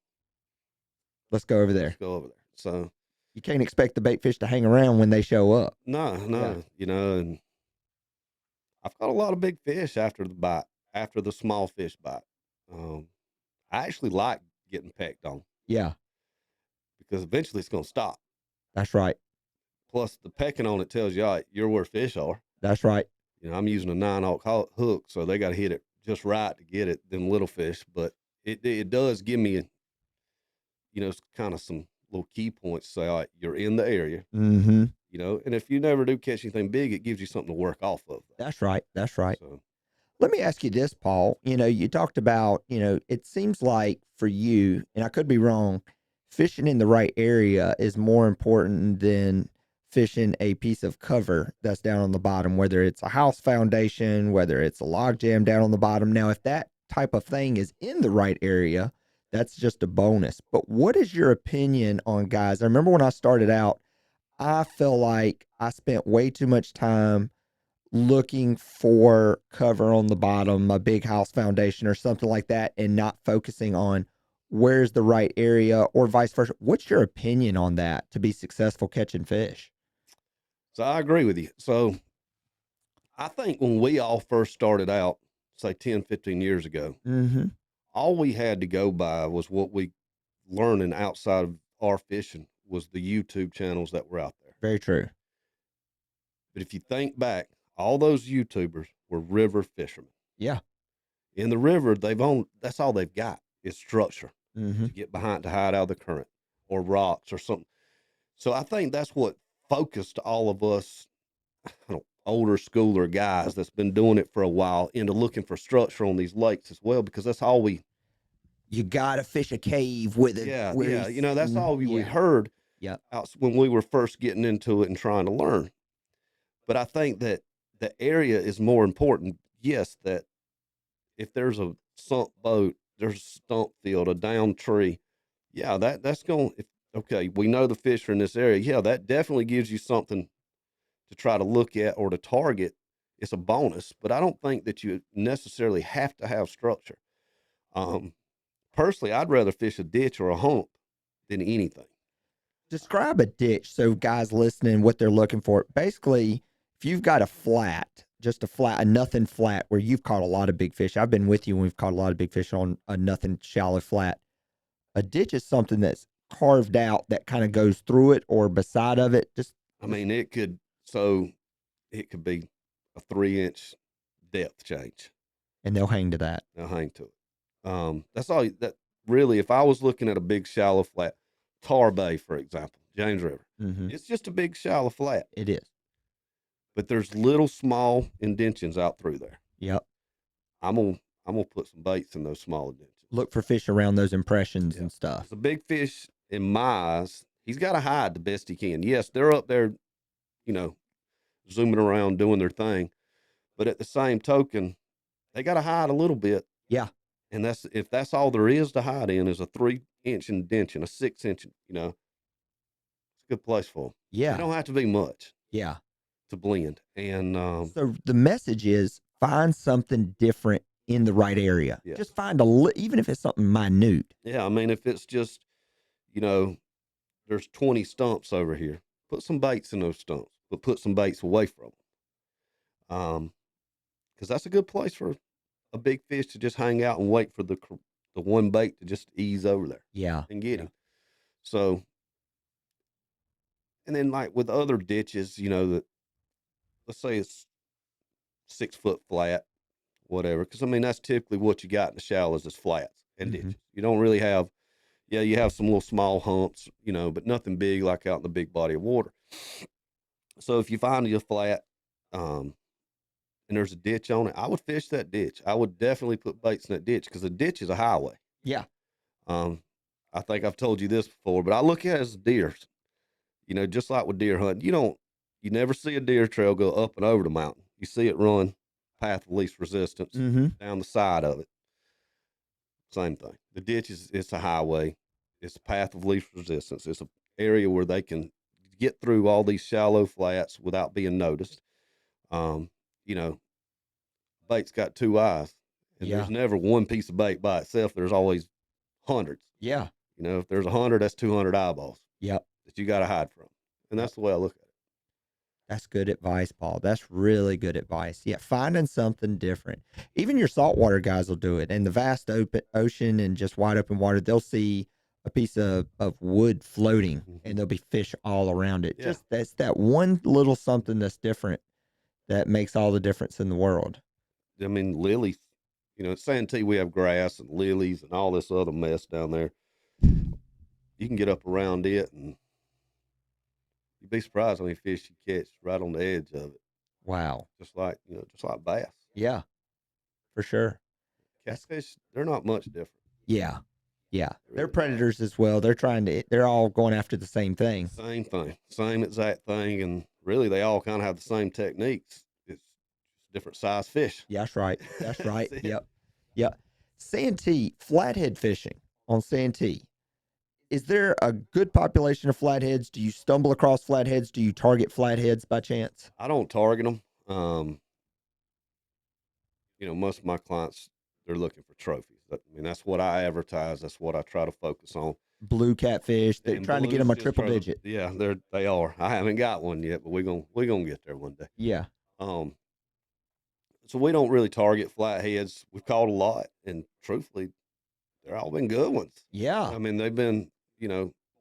Speaker 1: Let's go over there.
Speaker 3: Let's go over there. So
Speaker 1: you can't expect the bait fish to hang around when they show up.
Speaker 3: No.
Speaker 1: Yeah.
Speaker 3: You know, and I've caught a lot of big fish after the bite, after the small fish bite. I actually like getting pecked on.
Speaker 1: Yeah.
Speaker 3: Because eventually it's going to stop.
Speaker 1: That's right.
Speaker 3: Plus, the pecking on it tells you, all right, you're where fish are.
Speaker 1: That's right.
Speaker 3: You know, I'm using a 9-aught hook, so they got to hit it just right to get it, them little fish. But it does give me, you know, kind of some little key points to say, all right, you're in the area.
Speaker 1: Mm-hmm.
Speaker 3: You know, and if you never do catch anything big, it gives you something to work off of.
Speaker 1: That's right. That's right.
Speaker 3: So,
Speaker 1: let me ask you this, Paul. You know, you talked about, you know, it seems like for you, and I could be wrong, fishing in the right area is more important than fishing a piece of cover that's down on the bottom, whether it's a house foundation, whether it's a log jam down on the bottom. Now, if that type of thing is in the right area, that's just a bonus. But what is your opinion on guys? I remember when I started out, I feel like I spent way too much time looking for cover on the bottom, a big house foundation or something like that, and not focusing on where's the right area or vice versa. What's your opinion on that to be successful catching fish?
Speaker 3: So I agree with you. So I think when we all first started out, say 10, 15 years ago, all we had to go by was what we learning outside of our fishing was the YouTube channels that were out there.
Speaker 1: Very true.
Speaker 3: But if you think back, all those YouTubers were river fishermen.
Speaker 1: Yeah.
Speaker 3: In the river, that's all they've got is structure to get behind, to hide out of the current or rocks or something. So I think that's what focused all of us, older schooler guys that's been doing it for a while into looking for structure on these lakes as well, because that's all
Speaker 1: you got to fish a cave with it.
Speaker 3: Yeah. You know, that's all we heard when we were first getting into it and trying to learn. But I think that the area is more important. Yes, that if there's a sunk boat, there's a stump field, a down tree. Yeah, that's going, if okay, we know the fish are in this area. Yeah, that definitely gives you something to try to look at or to target. It's a bonus, but I don't think that you necessarily have to have structure. Um, Personally, I'd rather fish a ditch or a hump than anything.
Speaker 1: Describe a ditch so guys listening what they're looking for. Basically, if you've got a flat, just a flat, a nothing flat where you've caught a lot of big fish. I've been with you when we've caught a lot of big fish on a nothing shallow flat. A ditch is something that's carved out that kind of goes through it or beside of it.
Speaker 3: I mean, it could be a 3-inch depth change.
Speaker 1: And they'll hang to that.
Speaker 3: They'll hang to it. That's all that really, if I was looking at a big shallow flat, Tar Bay, for example, James River,
Speaker 1: Mm-hmm.
Speaker 3: it's just a big shallow flat,
Speaker 1: It is.
Speaker 3: but there's little small indentions out through there.
Speaker 1: Yep.
Speaker 3: I'm gonna put some baits in those small indentions.
Speaker 1: Look for fish around those impressions and stuff.
Speaker 3: It's a big fish in my eyes. He's got to hide the best he can. Yes, they're up there, zooming around doing their thing, but at the same token, they got to hide a little bit.
Speaker 1: Yeah.
Speaker 3: And if that's all there is to hide in is a 3-inch indention, a 6-inch, it's a good place for them.
Speaker 1: Yeah.
Speaker 3: It don't have to be much.
Speaker 1: Yeah.
Speaker 3: To blend. And
Speaker 1: so the message is find something different in the right area.
Speaker 3: Yeah.
Speaker 1: Just find even if it's something minute.
Speaker 3: Yeah, I mean, if it's just, there's 20 stumps over here, put some baits in those stumps, but put some baits away from them. Because that's a good place for a big fish to just hang out and wait for the one bait to just ease over there.
Speaker 1: Yeah.
Speaker 3: And get him. So, and then like with other ditches, that let's say it's 6 foot flat, whatever. Because I mean, that's typically what you got in the shallows is flats and ditches. You don't really have, you have some little small humps, but nothing big like out in the big body of water. So if you find a flat, and there's a ditch on it, I would fish that ditch. I would definitely put baits in that ditch because the ditch is a highway.
Speaker 1: Yeah.
Speaker 3: I think I've told you this before, but I look at it as deer. Just like with deer hunting, you never see a deer trail go up and over the mountain. You see it run path of least resistance down the side of it. Same thing. The ditch it's a highway. It's a path of least resistance. It's an area where they can get through all these shallow flats without being noticed. Bait's got 2 eyes, and there's never one piece of bait by itself. There's always hundreds.
Speaker 1: Yeah.
Speaker 3: If there's 100, that's 200 eyeballs.
Speaker 1: Yep.
Speaker 3: That you got to hide from. And that's the way I look at it.
Speaker 1: That's good advice, Paul. That's really good advice. Yeah, finding something different. Even your saltwater guys will do it. In the vast open ocean and just wide open water, they'll see a piece of wood floating and there'll be fish all around it.
Speaker 3: Yeah.
Speaker 1: That's that one little something that's different that makes all the difference in the world.
Speaker 3: I mean, lilies, at Santee we have grass and lilies and all this other mess down there. You can get up around it and you'd be surprised how many fish you catch right on the edge of it.
Speaker 1: Wow.
Speaker 3: Just like bass.
Speaker 1: Yeah, for sure.
Speaker 3: Catfish, they're not much different.
Speaker 1: Yeah. Yeah. They're
Speaker 3: Really
Speaker 1: predators as well. They're all going after the same thing.
Speaker 3: Same thing. Same exact thing. And really, they all kind of have the same techniques. It's different size fish.
Speaker 1: Yeah, that's right. That's right.
Speaker 3: That's it.
Speaker 1: Yep. Yep. Santee, flathead fishing on Santee. Is there a good population of flatheads? Do you stumble across flatheads? Do you target flatheads by chance?
Speaker 3: I don't target them. Most of my clients, they're looking for trophies. I mean, that's what I advertise. That's what I try to focus on.
Speaker 1: Blue catfish. They're
Speaker 3: And
Speaker 1: trying to get them a
Speaker 3: blues just
Speaker 1: triple digit.
Speaker 3: Yeah, they are. I haven't got one yet, but we're gonna get there one day.
Speaker 1: Yeah.
Speaker 3: So we don't really target flatheads. We've caught a lot, and truthfully, they're all been good ones.
Speaker 1: Yeah.
Speaker 3: I mean, they've been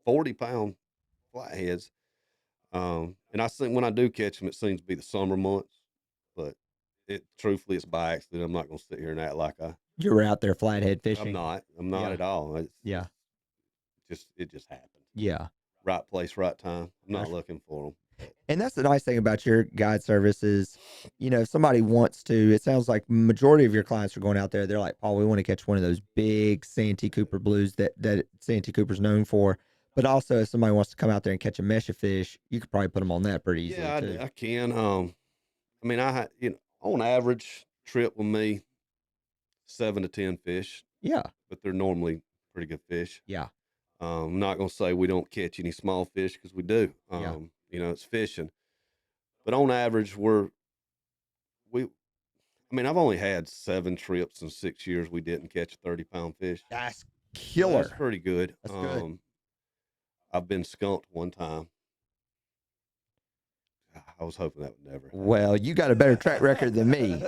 Speaker 3: 40-pound flatheads. And I think when I do catch them, it seems to be the summer months, but truthfully, it's by accident. I'm not gonna sit here and act like
Speaker 1: You're out there flathead fishing.
Speaker 3: I'm not
Speaker 1: Yeah.
Speaker 3: at all.
Speaker 1: Yeah.
Speaker 3: It just happened.
Speaker 1: Yeah.
Speaker 3: Right place, right time. I'm not
Speaker 1: That's-
Speaker 3: looking for them.
Speaker 1: And that's the nice thing about your guide service is, if somebody wants to, it sounds like majority of your clients are going out there. They're like, Paul, we want to catch one of those big Santee Cooper blues that Santee Cooper's known for. But also, if somebody wants to come out there and catch a mesh of fish, you could probably put them on that pretty easily too.
Speaker 3: I can. I mean, on average, trip with me, 7 to 10 fish,
Speaker 1: Yeah.
Speaker 3: but they're normally pretty good fish.
Speaker 1: Yeah.
Speaker 3: I'm not gonna say we don't catch any small fish because we do.
Speaker 1: Yeah.
Speaker 3: You know, it's fishing, but on average, we. I mean, I've only had 7 trips in 6 years. We didn't catch a 30-pound fish.
Speaker 1: That's
Speaker 3: So that's
Speaker 1: killer.
Speaker 3: pretty good.
Speaker 1: That's good.
Speaker 3: I've been skunked one time. I was hoping that would never happen.
Speaker 1: Well, you got a better track record than me.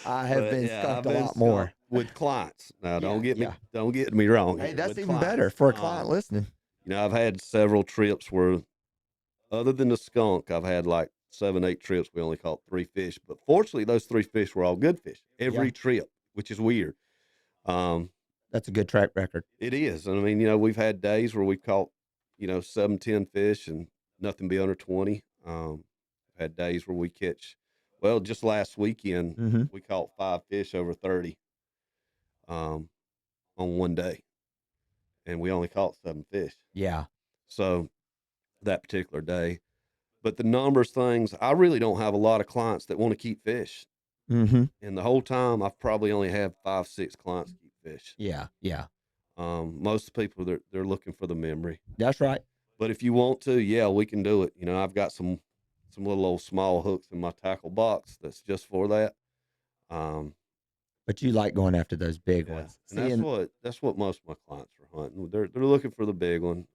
Speaker 1: I have
Speaker 3: But
Speaker 1: been
Speaker 3: yeah,
Speaker 1: skunked
Speaker 3: I've
Speaker 1: a
Speaker 3: been
Speaker 1: lot more.
Speaker 3: skunked with clients. Now,
Speaker 1: Yeah.
Speaker 3: don't get me wrong.
Speaker 1: Hey,
Speaker 3: here,
Speaker 1: that's
Speaker 3: with
Speaker 1: even
Speaker 3: clients.
Speaker 1: better for a client listening.
Speaker 3: You know, I've had several trips where, other than the skunk, I've had like 7, 8 trips. We only caught 3 fish, but fortunately, those 3 fish were all good fish every
Speaker 1: Yeah.
Speaker 3: trip, which is weird. Um,
Speaker 1: That's a good track record.
Speaker 3: it is. And I mean, you know, we've had days where we've caught, 7, 10 fish and nothing be under 20. Had days where we catch, well, just last weekend,
Speaker 1: Mm-hmm.
Speaker 3: we caught 5 fish over 30 on one day, and we only caught 7 fish.
Speaker 1: Yeah.
Speaker 3: So that particular day. But the numbers things, I really don't have a lot of clients that want to keep fish.
Speaker 1: Mm-hmm.
Speaker 3: And the whole time, I've probably only had 5, 6 clients keep fish.
Speaker 1: Yeah. Yeah.
Speaker 3: Most people, they're looking for the memory.
Speaker 1: That's right.
Speaker 3: But if you want to, yeah, we can do it. You know, I've got some little old small hooks in my tackle box that's just for that.
Speaker 1: But you like going after those big
Speaker 3: Yeah,
Speaker 1: ones.
Speaker 3: and that's what most of my clients are hunting. They're looking for the big one.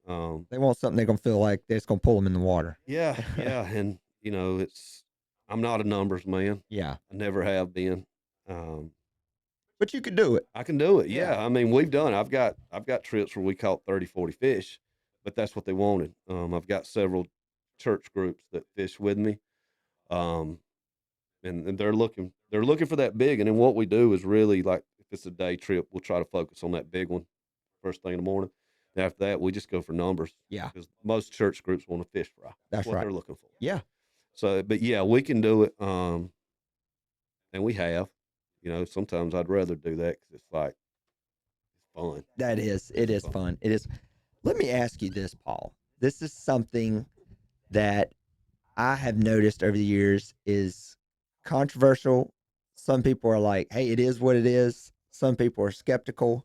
Speaker 1: They want something they're gonna feel like they're just gonna pull them in the water.
Speaker 3: Yeah, yeah, and I'm not a numbers man.
Speaker 1: Yeah.
Speaker 3: I never have been.
Speaker 1: But you could do it.
Speaker 3: I can do it.
Speaker 1: Yeah.
Speaker 3: Yeah, I mean, we've done. I've got trips where we caught 30, 40 fish, but that's what they wanted. I've got several church groups that fish with me, um, and they're looking for that big. And then what we do is really, like, if it's a day trip, we'll try to focus on that big one first thing in the morning. And after that, we just go for numbers.
Speaker 1: Yeah.
Speaker 3: Because most church groups want a fish fry.
Speaker 1: That's
Speaker 3: what
Speaker 1: right.
Speaker 3: they're looking for.
Speaker 1: Yeah.
Speaker 3: So, but yeah, we can do it. And we have. You know, sometimes I'd rather do that because it's like, it's fun.
Speaker 1: That is. It is fun. It is. Let me ask you this, Paul. This is something that I have noticed over the years is controversial. Some people are like, hey, it is what it is. Some people are skeptical.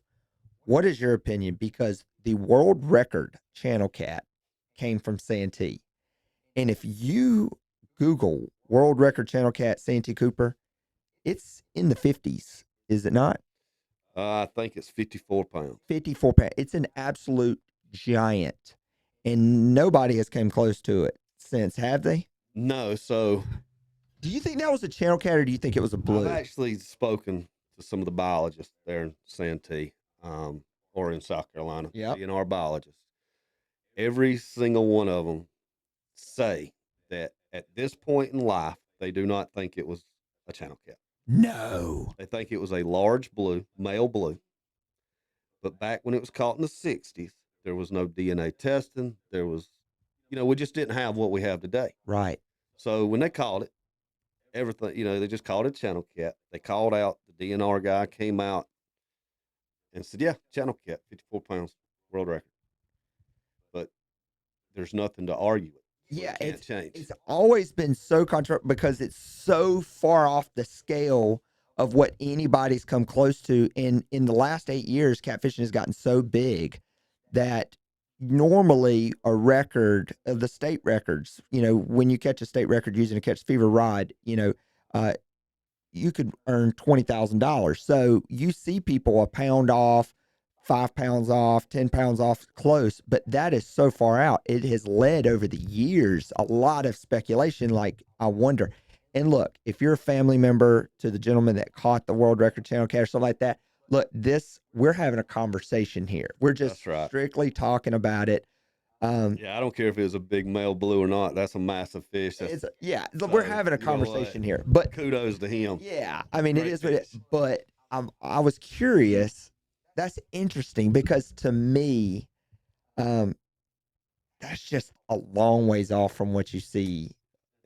Speaker 1: What is your opinion? Because the world record channel cat came from Santee. And if you Google world record channel cat Santee Cooper, it's in the 50s, is it not?
Speaker 3: I think it's 54 pounds.
Speaker 1: 54 pounds. It's an absolute giant. And nobody has come close to it since, have they?
Speaker 3: No, so
Speaker 1: Do you think that was a channel cat or do you think it was a blue?
Speaker 3: I've actually spoken to some of the biologists there in Santee, or in South Carolina.
Speaker 1: Yep.
Speaker 3: In our biologists, every single one of them say that at this point in life, they do not think it was a channel cat.
Speaker 1: No.
Speaker 3: They think it was a large blue, male blue. But back when it was caught in the 60s, there was no DNA testing. There was, we just didn't have what we have today.
Speaker 1: Right.
Speaker 3: So when they caught it, everything, they just called it channel cat. They called out, the DNR guy came out and said, yeah, channel cat, 54 pounds, world record. But there's nothing to argue with.
Speaker 1: Yeah,
Speaker 3: it can't change.
Speaker 1: It's always been so controversial because it's so far off the scale of what anybody's come close to. In the last 8 years, catfishing has gotten so big that normally a record of the state records, when you catch a state record using a catch fever rod, you could earn $20,000. So you see people a pound off, 5 pounds off, 10 pounds off close, but that is so far out. It has led over the years a lot of speculation. Like, I wonder. And look, if you're a family member to the gentleman that caught the world record channel cat or something like that, look, we're having a conversation here. We're just strictly talking about it.
Speaker 3: Yeah, I don't care if it was a big male blue or not. That's a massive fish.
Speaker 1: We're having a conversation here. But
Speaker 3: kudos to him.
Speaker 1: Yeah, I mean, it is what it is. But I was curious. That's interesting because to me, that's just a long ways off from what you see.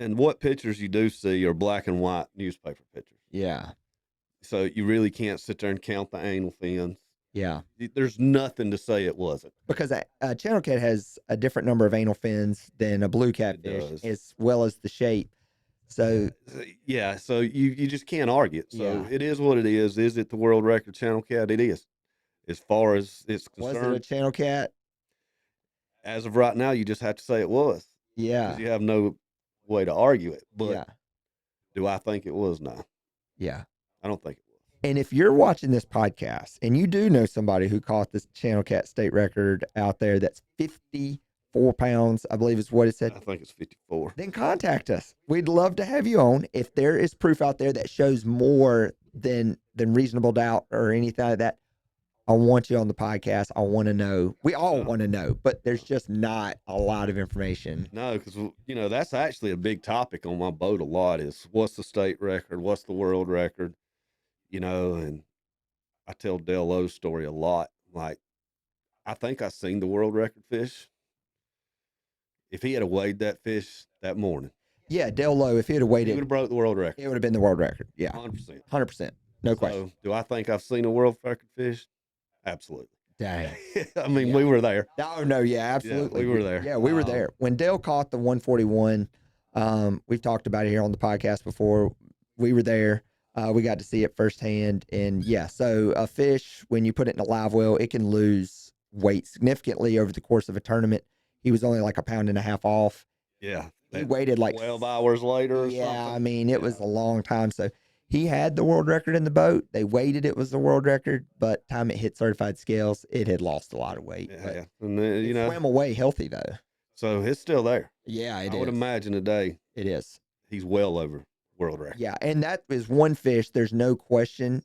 Speaker 3: And what pictures you do see are black and white newspaper pictures.
Speaker 1: Yeah.
Speaker 3: So you really can't sit there and count the anal fins.
Speaker 1: Yeah.
Speaker 3: There's nothing to say it wasn't.
Speaker 1: Because a channel cat has a different number of anal fins than a blue catfish, as well as the shape. So
Speaker 3: yeah, so you just can't argue it. So It is what it is. Is it the world record channel cat? It is. As far as it's concerned.
Speaker 1: Was it a channel cat?
Speaker 3: as of right now, you just have to say it was because
Speaker 1: Yeah.
Speaker 3: you have no way to argue it. But
Speaker 1: Yeah.
Speaker 3: do I think it was? No,
Speaker 1: Yeah.
Speaker 3: I don't think it was.
Speaker 1: And if you're watching this podcast and you do know somebody who caught this Channel Cat state record out there that's 54 pounds, I believe is what it said,
Speaker 3: I think it's 54.
Speaker 1: then contact us. We'd love to have you on. If there is proof out there that shows more than reasonable doubt or anything like that, I want you on the podcast. I want to know. We all want to know, but there's just not a lot of information.
Speaker 3: No, because that's actually a big topic on my boat. A lot is what's the state record, what's the world record, and I tell Dale Lowe's story a lot. Like, I think I seen the world record fish. If he had weighed that fish that morning,
Speaker 1: Yeah, Dale Lowe, if he had
Speaker 3: he would
Speaker 1: waited,
Speaker 3: have broke the world record.
Speaker 1: it would have been the world record. Yeah,
Speaker 3: 100%.
Speaker 1: 100%. No question.
Speaker 3: So, do I think I've seen a world record fish? Absolutely.
Speaker 1: Dang.
Speaker 3: I mean,
Speaker 1: Yeah.
Speaker 3: we were there.
Speaker 1: Oh, no, yeah, absolutely.
Speaker 3: we were there.
Speaker 1: Yeah, we were there. When Dale caught the 141, we've talked about it here on the podcast before. We were there. We got to see it firsthand. And yeah, so a fish, when you put it in a live well, it can lose weight significantly over the course of a tournament. He was only like 1.5 pounds off.
Speaker 3: Yeah.
Speaker 1: He waited like
Speaker 3: 12 hours later or
Speaker 1: yeah,
Speaker 3: something.
Speaker 1: I mean, it was a long time. So he had the world record in the boat. They waited, it was the world record, but time it hit certified scales, it had lost a lot of weight.
Speaker 3: Yeah. And then,
Speaker 1: It swam away healthy though.
Speaker 3: so it's still there.
Speaker 1: Yeah, it
Speaker 3: I
Speaker 1: is.
Speaker 3: would imagine today
Speaker 1: It is.
Speaker 3: he's well over world record.
Speaker 1: Yeah, and that is one fish. There's no question.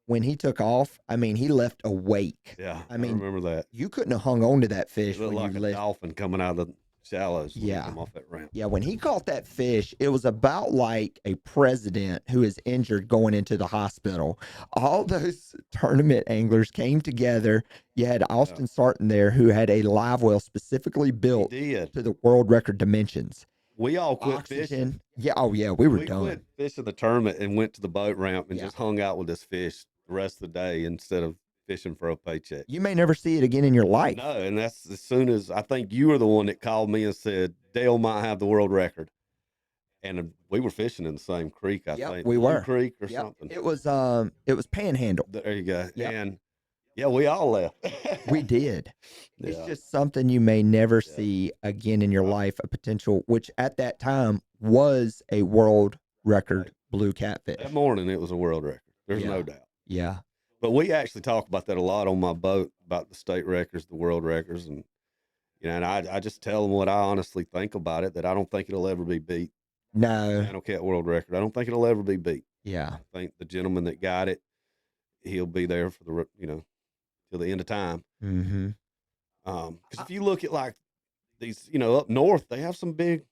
Speaker 1: When he took off, I mean, he left a wake.
Speaker 3: Yeah.
Speaker 1: I mean,
Speaker 3: remember that.
Speaker 1: You couldn't have hung on to that fish
Speaker 3: It looked
Speaker 1: when
Speaker 3: like
Speaker 1: you
Speaker 3: a
Speaker 1: left.
Speaker 3: dolphin coming out of the shallows. when he
Speaker 1: Yeah.
Speaker 3: come off that ramp.
Speaker 1: Yeah, when he caught that fish, it was about like a president who is injured going into the hospital. All those tournament anglers came together. You had Austin Sarton there who had a live well specifically
Speaker 3: He
Speaker 1: built
Speaker 3: did.
Speaker 1: to the world record dimensions.
Speaker 3: We all quit fishing.
Speaker 1: Oxygen. Yeah, oh yeah, we were
Speaker 3: We
Speaker 1: done.
Speaker 3: quit fishing the tournament and went to the boat ramp and
Speaker 1: Yeah.
Speaker 3: just hung out with this fish the rest of the day instead of fishing for a paycheck.
Speaker 1: You may never see it again in your life.
Speaker 3: No, and that's as soon as I think you were the one that called me and said Dale might have the world record, and we were fishing in the same creek. I
Speaker 1: Yep,
Speaker 3: think
Speaker 1: we
Speaker 3: Blue
Speaker 1: were.
Speaker 3: Creek or
Speaker 1: Yep.
Speaker 3: something.
Speaker 1: It was Panhandle.
Speaker 3: There you go.
Speaker 1: Yep.
Speaker 3: And yeah, we all left.
Speaker 1: We did. It's
Speaker 3: Yeah.
Speaker 1: just something you may never
Speaker 3: Yeah.
Speaker 1: see again in your life, a potential, which at that time was a world record blue catfish.
Speaker 3: That morning it was a world record. There's
Speaker 1: Yeah.
Speaker 3: no doubt.
Speaker 1: Yeah.
Speaker 3: But we actually talk about that a lot on my boat, about the state records, the world records, and and I just tell them what I honestly think about it, that I don't think it'll ever be beat.
Speaker 1: No.
Speaker 3: Channel Cat world record. I don't think it'll ever be beat.
Speaker 1: Yeah.
Speaker 3: I think the gentleman that got it, he'll be there for till the end of time.
Speaker 1: Mm-hmm.
Speaker 3: Because if you look at like these, up north, they have some big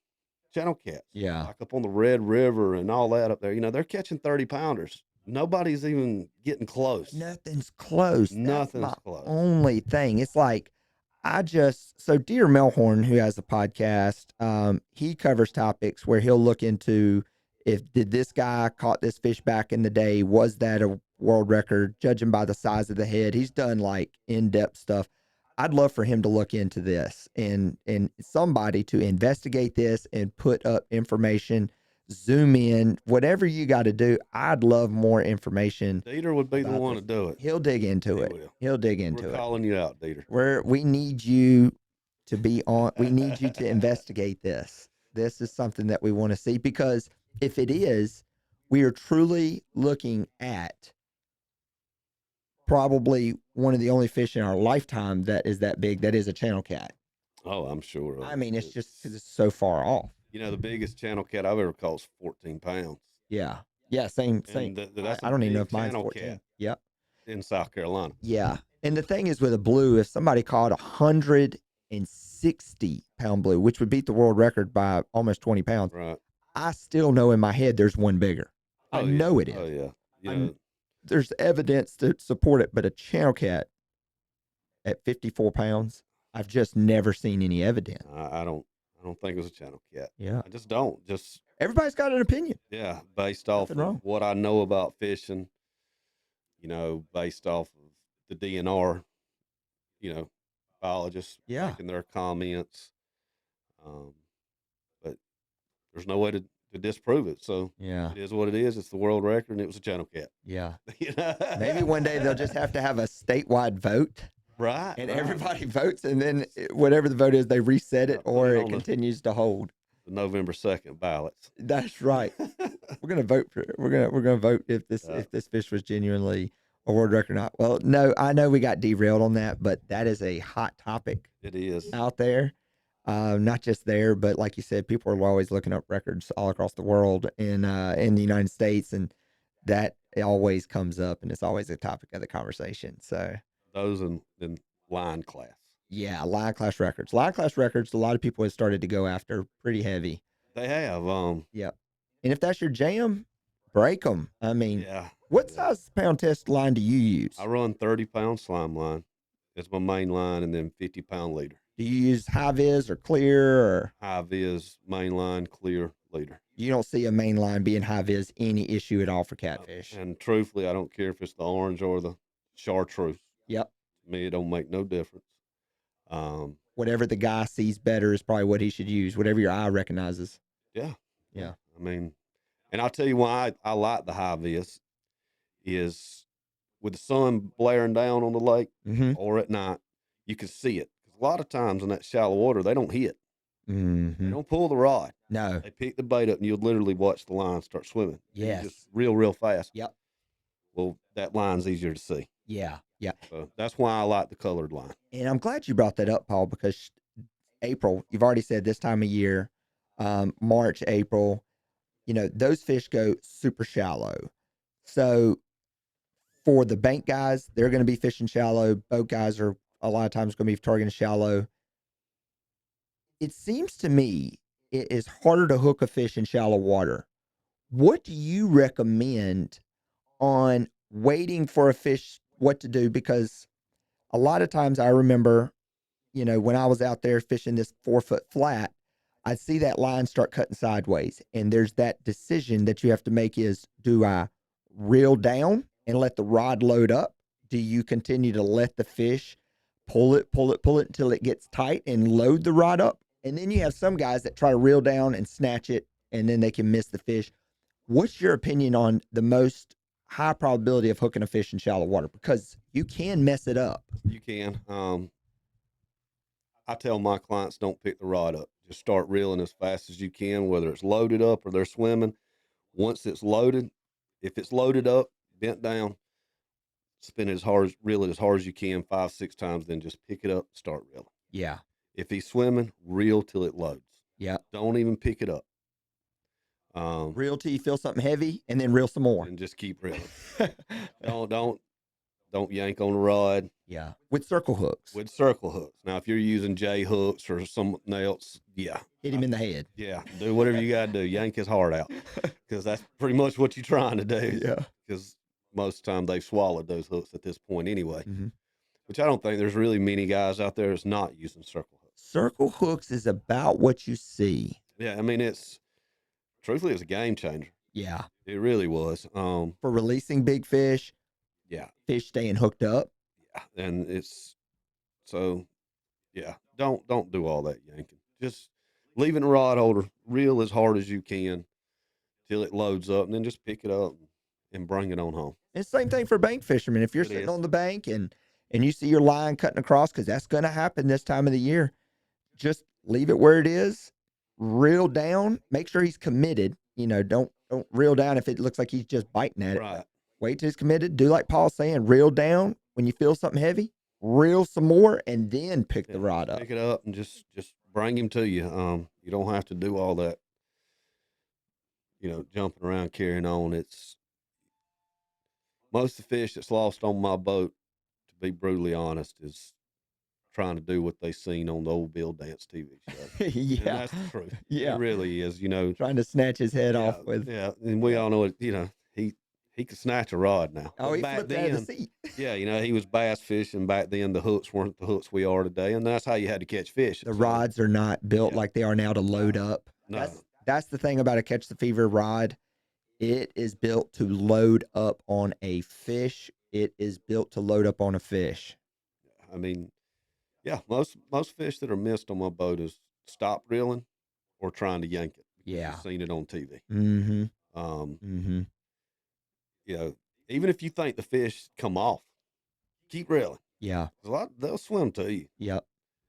Speaker 3: channel cats.
Speaker 1: Yeah.
Speaker 3: Like up on the Red River and all that up there. They're catching 30 pounders. Nobody's even getting close.
Speaker 1: Nothing's close.
Speaker 3: Nothing's
Speaker 1: That's my
Speaker 3: close.
Speaker 1: only thing. It's like so Deer Melhorn, who has a podcast, he covers topics where he'll look into did this guy caught this fish back in the day? Was that a world record? Judging by the size of the head, he's done like in-depth stuff. I'd love for him to look into this and somebody to investigate this and put up information, zoom in, whatever you got to do. I'd love more information.
Speaker 3: Dieter would be the
Speaker 1: about
Speaker 3: one
Speaker 1: this.
Speaker 3: to do it.
Speaker 1: He'll dig into
Speaker 3: He
Speaker 1: it.
Speaker 3: will.
Speaker 1: He'll dig into
Speaker 3: We're
Speaker 1: it.
Speaker 3: calling you out, Dieter.
Speaker 1: We need you to be on. We need you to investigate this. This is something that we want to see, because if it is, we are truly looking at probably one of the only fish in our lifetime that is that big, that is a channel cat.
Speaker 3: Oh, I'm sure. of
Speaker 1: I
Speaker 3: it.
Speaker 1: mean, it's just because it's so far off.
Speaker 3: The biggest channel cat I've ever caught is 14 pounds
Speaker 1: Yeah. Yeah. Same.
Speaker 3: And that's a
Speaker 1: I don't even know
Speaker 3: big
Speaker 1: if mine's
Speaker 3: channel
Speaker 1: 14.
Speaker 3: cat.
Speaker 1: Yep.
Speaker 3: in South Carolina.
Speaker 1: Yeah. And the thing is with a blue, if somebody caught 160-pound blue, which would beat the world record by almost 20 pounds,
Speaker 3: Right.
Speaker 1: I still know in my head there's one bigger. I
Speaker 3: Oh,
Speaker 1: know
Speaker 3: yeah.
Speaker 1: it is.
Speaker 3: Oh, yeah.
Speaker 1: I'm- There's evidence to support it, but a channel cat at 54 pounds, I've just never seen any evidence.
Speaker 3: I don't think it was a channel cat.
Speaker 1: Yeah.
Speaker 3: I just don't. Just,
Speaker 1: Everybody's got an opinion.
Speaker 3: yeah, based off
Speaker 1: Nothing wrong.
Speaker 3: of what I know about fishing, based off of the DNR, biologists
Speaker 1: Yeah.
Speaker 3: making their comments. But there's no way to disprove it. So
Speaker 1: Yeah.
Speaker 3: it is what it is. It's the world record, and it was a channel cat.
Speaker 1: Yeah.
Speaker 3: You know?
Speaker 1: Maybe one day they'll just have to have a statewide vote
Speaker 3: Right.
Speaker 1: and
Speaker 3: right.
Speaker 1: everybody votes, and then whatever the vote is, they reset it
Speaker 3: Put
Speaker 1: or it
Speaker 3: on
Speaker 1: continues to hold.
Speaker 3: the November 2nd ballots.
Speaker 1: That's right. We're gonna vote for it. We're gonna vote if this fish was genuinely a world record or not. Well, no, I know we got derailed on that, but that is a hot topic
Speaker 3: It is.
Speaker 1: out there. Not just there, but like you said, people are always looking up records all across the world in the United States, and that it always comes up, and it's always a topic of the conversation. So
Speaker 3: Those in line class.
Speaker 1: yeah, line class records. Line class records, a lot of people have started to go after pretty heavy.
Speaker 3: They have.
Speaker 1: Yep. And if that's your jam, break them. I mean,
Speaker 3: Yeah.
Speaker 1: what
Speaker 3: yeah.
Speaker 1: size pound test line do you use?
Speaker 3: I run 30-pound slime line. It's my main line, and then 50-pound leader.
Speaker 1: Do you use high vis or clear, or
Speaker 3: High vis, main line, clear, leader.
Speaker 1: you don't see a main line being high vis any issue at all for catfish?
Speaker 3: And truthfully, I don't care if it's the orange or the chartreuse.
Speaker 1: Yep.
Speaker 3: To me, it don't make no difference.
Speaker 1: Whatever the guy sees better is probably what he should use. Whatever your eye recognizes.
Speaker 3: Yeah.
Speaker 1: Yeah.
Speaker 3: I mean, and I'll tell you why I like the high vis is with the sun blaring down on the lake
Speaker 1: Mm-hmm.
Speaker 3: or at night, you can see it. A lot of times in that shallow water, they don't hit.
Speaker 1: Mm-hmm.
Speaker 3: They don't pull the rod.
Speaker 1: No.
Speaker 3: They pick the bait up, and you'll literally watch the line start swimming.
Speaker 1: Yes.
Speaker 3: Just real fast.
Speaker 1: Yep.
Speaker 3: Well, that line's easier to see.
Speaker 1: Yeah. Yeah.
Speaker 3: So that's why I like the colored line.
Speaker 1: And I'm glad you brought that up, Paul, because April, you've already said this time of year, March, April, those fish go super shallow. So for the bank guys, they're going to be fishing shallow. Boat guys are a lot of times going to be targeting shallow. It seems to me it is harder to hook a fish in shallow water. What do you recommend on waiting for a fish what to do? Because a lot of times I remember, when I was out there fishing this 4-foot flat, I'd see that line start cutting sideways. And there's that decision that you have to make is, do I reel down and let the rod load up? Do you continue to let the fish pull it until it gets tight and load the rod up? And then you have some guys that try to reel down and snatch it, and then they can miss the fish. What's your opinion on the most high probability of hooking a fish in shallow water? Because you can mess it up.
Speaker 3: You can. I tell my clients, don't pick the rod up. Just start reeling as fast as you can, whether it's loaded up or they're swimming. Once it's loaded, if it's loaded up, bent down, spin it reel it as hard as you can 5-6 times, then just pick it up, start reeling.
Speaker 1: Yeah.
Speaker 3: If he's swimming, reel till it loads.
Speaker 1: Yeah.
Speaker 3: Don't even pick it up.
Speaker 1: Reel till you feel something heavy, and then reel some more.
Speaker 3: And just keep reeling. Don't yank on the rod.
Speaker 1: Yeah. With circle hooks.
Speaker 3: With circle hooks. Now, if you're using J hooks or something else, yeah.
Speaker 1: Hit him in the head.
Speaker 3: Yeah. Do whatever you got to do. Yank his heart out. Because that's pretty much what you're trying to do.
Speaker 1: Yeah.
Speaker 3: Because most of the time they've swallowed those hooks at this point anyway.
Speaker 1: Mm-hmm.
Speaker 3: Which I don't think there's really many guys out there that's not using circle hooks.
Speaker 1: Circle hooks is about what you see.
Speaker 3: Yeah. I mean, truthfully, it's a game changer.
Speaker 1: Yeah.
Speaker 3: It really was.
Speaker 1: For releasing big fish.
Speaker 3: Yeah.
Speaker 1: Fish staying hooked up.
Speaker 3: Yeah. And yeah, don't do all that yanking. Just leaving the rod holder, reel as hard as you can till it loads up, and then just pick it up and bring it on home.
Speaker 1: It's the same thing for bank fishermen. If you're sitting on the bank and you see your line cutting across, because that's going to happen this time of the year, just leave it where it is, reel down, make sure he's committed. Don't reel down if it looks like he's just biting at it.
Speaker 3: Right.
Speaker 1: Wait till he's committed. Do like Paul's saying, reel down. When you feel something heavy, reel some more, and then pick the rod up.
Speaker 3: Pick it up and just bring him to you. You don't have to do all that, jumping around carrying on. It's most of the fish that's lost on my boat, to be brutally honest, is trying to do what they seen on the old Bill Dance TV show.
Speaker 1: Yeah.
Speaker 3: And that's the truth.
Speaker 1: Yeah.
Speaker 3: It really is,
Speaker 1: Trying to snatch his head off with.
Speaker 3: Yeah, and we all know it, he could snatch a rod now.
Speaker 1: Oh,
Speaker 3: But
Speaker 1: he
Speaker 3: back
Speaker 1: flipped out of the seat.
Speaker 3: yeah, he was bass fishing back then. The hooks weren't the hooks we are today, and that's how you had to catch fish.
Speaker 1: The rods are not built like they are now to load up.
Speaker 3: No.
Speaker 1: That's the thing about a Catch the Fever rod. It is built to load up on a fish. It is built to load up on a fish.
Speaker 3: I mean, yeah, most fish that are missed on my boat is stop reeling or trying to yank it.
Speaker 1: Yeah.
Speaker 3: You've seen it on TV.
Speaker 1: Mm-hmm.
Speaker 3: Even if you think the fish come off, keep reeling.
Speaker 1: Yeah.
Speaker 3: A lot they'll swim to you.
Speaker 1: Yep.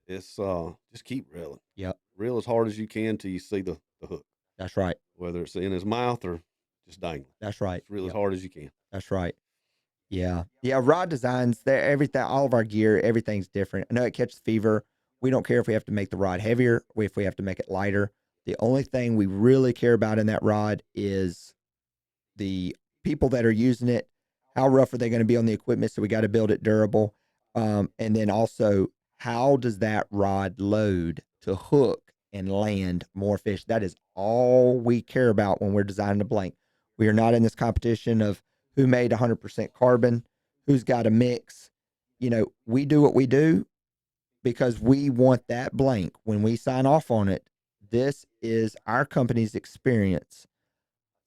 Speaker 3: It's just keep reeling.
Speaker 1: Yep.
Speaker 3: Reel as hard as you can till you see the hook,
Speaker 1: That's right.
Speaker 3: whether it's in his mouth or just dangling.
Speaker 1: That's right.
Speaker 3: Just reel as
Speaker 1: Yep.
Speaker 3: hard as you can.
Speaker 1: That's right. Yeah. Yeah. Rod designs, they're everything, all of our gear, everything's different. I know it catches fever. We don't care if we have to make the rod heavier or if we have to make it lighter. The only thing we really care about in that rod is the people that are using it. How rough are they going to be on the equipment? So we got to build it durable. And then also, how does that rod load to hook and land more fish? That is all we care about when we're designing a blank. We are not in this competition of who made 100% carbon, who's got a mix. You know, we do what we do because we want that blank. When we sign off on it, this is our company's experience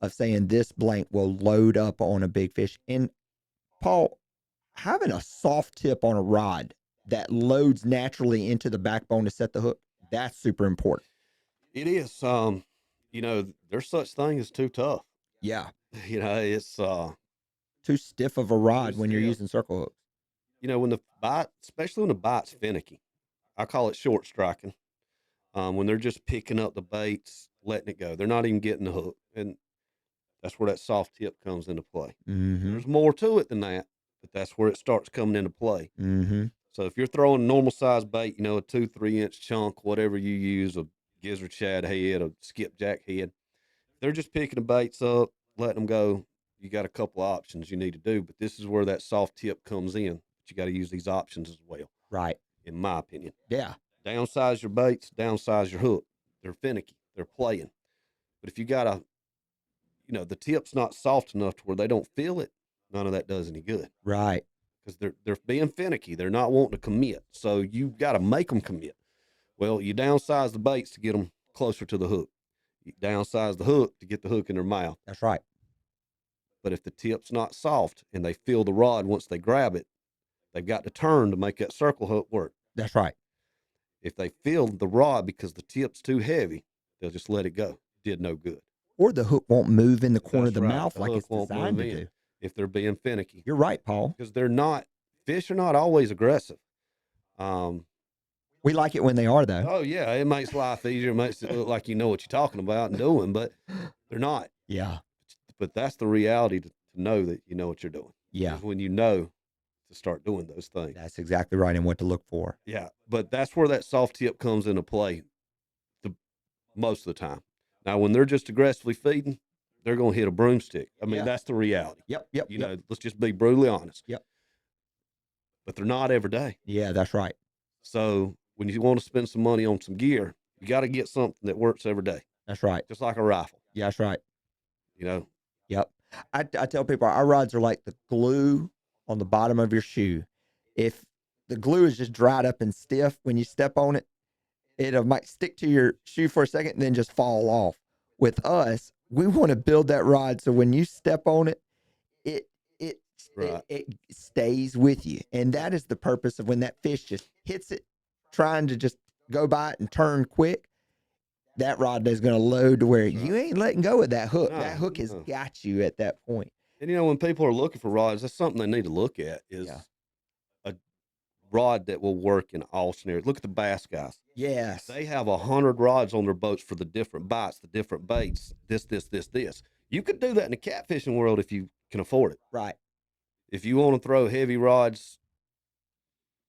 Speaker 1: of saying this blank will load up on a big fish. And Paul, having a soft tip on a rod that loads naturally into the backbone to set the hook, that's super important.
Speaker 3: It is. You know, there's such thing as too tough.
Speaker 1: Yeah.
Speaker 3: You know, it's
Speaker 1: Too stiff of a rod
Speaker 3: too
Speaker 1: when you're
Speaker 3: stiff.
Speaker 1: using circle hooks.
Speaker 3: You know, when the bite, especially when the bite's finicky, I call it short striking. When they're just picking up the baits, letting it go, they're not even getting the hook, and that's where that soft tip comes into play.
Speaker 1: Mm-hmm.
Speaker 3: There's more to it than that, but that's where it starts coming into play.
Speaker 1: Mm-hmm.
Speaker 3: So if you're throwing a normal size bait, you know, a 2-3 inch chunk, whatever you use, a gizzard shad head, a skipjack head, they're just picking the baits up, letting them go. You got a couple of options you need to do, but this is where that soft tip comes in. But you got to use these options as well,
Speaker 1: Right.
Speaker 3: in my opinion.
Speaker 1: Yeah.
Speaker 3: Downsize your baits, downsize your hook. They're finicky, they're playing. But if you got a, you know, the tip's not soft enough to where they don't feel it, none of that does any good.
Speaker 1: Right.
Speaker 3: Because they're being finicky. They're not wanting to commit. So you got to make them commit. Well, you downsize the baits to get them closer to the hook. You downsize the hook to get the hook in their mouth.
Speaker 1: That's right.
Speaker 3: But if the tip's not soft and they feel the rod once they grab it, they've got to turn to make that circle hook work.
Speaker 1: That's right.
Speaker 3: If they feel the rod because the tip's too heavy, they'll just let it go. Did no good.
Speaker 1: Or the hook won't move in the corner of the
Speaker 3: That's right.
Speaker 1: mouth
Speaker 3: The
Speaker 1: like
Speaker 3: hook
Speaker 1: it's
Speaker 3: won't
Speaker 1: designed
Speaker 3: move
Speaker 1: to
Speaker 3: in
Speaker 1: do.
Speaker 3: if they're being finicky.
Speaker 1: You're right, Paul.
Speaker 3: Because they're not, fish are not always aggressive.
Speaker 1: We like it when they are, though.
Speaker 3: Oh, yeah, it makes life easier. It makes it look like you know what you're talking about and doing, but they're not.
Speaker 1: Yeah.
Speaker 3: But that's the reality to know that you know what you're doing.
Speaker 1: Yeah.
Speaker 3: Is when you know to start doing those things.
Speaker 1: That's exactly right, and what to look for.
Speaker 3: Yeah, but that's where that soft tip comes into play most of the time. Now, when they're just aggressively feeding, they're going to hit a broomstick. I mean,
Speaker 1: Yeah.
Speaker 3: that's the reality.
Speaker 1: Yep.
Speaker 3: You know, let's just be brutally honest.
Speaker 1: Yep.
Speaker 3: But they're not every day.
Speaker 1: Yeah, that's right.
Speaker 3: So when you want to spend some money on some gear, you got to get something that works every day,
Speaker 1: That's right.
Speaker 3: just like a rifle.
Speaker 1: Yeah, that's right.
Speaker 3: You know,
Speaker 1: Yep. I tell people our rods are like the glue on the bottom of your shoe. If the glue is just dried up and stiff, when you step on it, it might stick to your shoe for a second and then just fall off. With us, we want to build that rod so when you step on it, it
Speaker 3: Right.
Speaker 1: it stays with you. And that is the purpose of when that fish just hits it, trying to just go by it and turn quick. That rod is going to load to where you ain't letting go of that hook.
Speaker 3: No,
Speaker 1: That hook has
Speaker 3: no.
Speaker 1: got you at that point.
Speaker 3: and you know when people are looking for rods, that's something they need to look at is
Speaker 1: Yeah.
Speaker 3: a rod that will work in all scenarios. Look at the bass guys.
Speaker 1: Yes.
Speaker 3: They have 100 rods on their boats for the different bites, the different baits, this. You could do that in the catfishing world if you can afford it.
Speaker 1: Right.
Speaker 3: If you want to throw heavy rods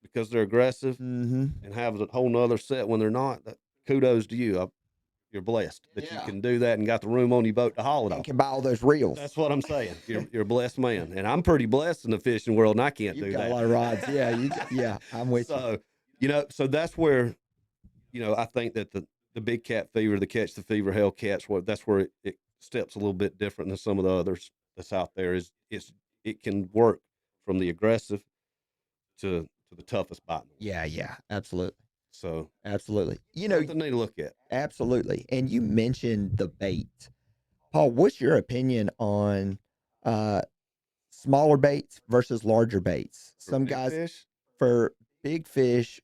Speaker 3: because they're aggressive
Speaker 1: Mm-hmm.
Speaker 3: and have a whole nother set when they're not, kudos to you. You're blessed that you
Speaker 1: Yeah.
Speaker 3: can do that and got the room on your boat to haul it
Speaker 1: And
Speaker 3: off.
Speaker 1: can buy all those reels.
Speaker 3: That's what I'm saying. You're a blessed man, and I'm pretty blessed in the fishing world, and I can't
Speaker 1: You've
Speaker 3: do
Speaker 1: got
Speaker 3: that.
Speaker 1: a lot of rods. Yeah. Yeah. I'm with you.
Speaker 3: So, you know, so that's where, you know, I think that the big cat fever, the catch the fever Hellcats, that's where it steps a little bit different than some of the others that's out there. It can work from the aggressive to the toughest biting.
Speaker 1: Yeah. Yeah. Absolutely.
Speaker 3: So
Speaker 1: Absolutely. You know,
Speaker 3: something they need to look at.
Speaker 1: absolutely. And you mentioned the bait. Paul, what's your opinion on smaller baits versus larger baits?
Speaker 3: For
Speaker 1: Some
Speaker 3: big
Speaker 1: guys,
Speaker 3: fish,
Speaker 1: for big fish,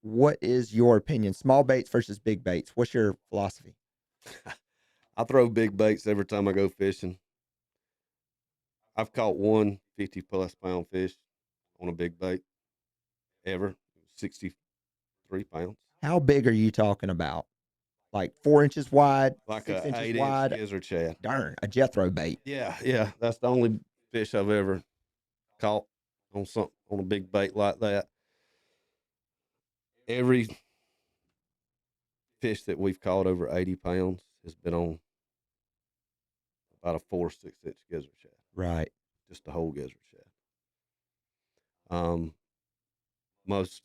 Speaker 1: what is your opinion? Small baits versus big baits. What's your philosophy?
Speaker 3: I throw big baits every time I go fishing. I've caught one 50+ pound fish on a big bait. ever. 63 pounds.
Speaker 1: How big are you talking about? Like 4 inches wide,
Speaker 3: Like
Speaker 1: 6 inches
Speaker 3: 8-inch
Speaker 1: wide?
Speaker 3: gizzard shad.
Speaker 1: Darn, a Jethro bait.
Speaker 3: Yeah. That's the only fish I've ever caught on a big bait like that. Every fish that we've caught over 80 pounds has been on about a 4 6-inch gizzard shad.
Speaker 1: Right.
Speaker 3: Just the whole gizzard shad. Most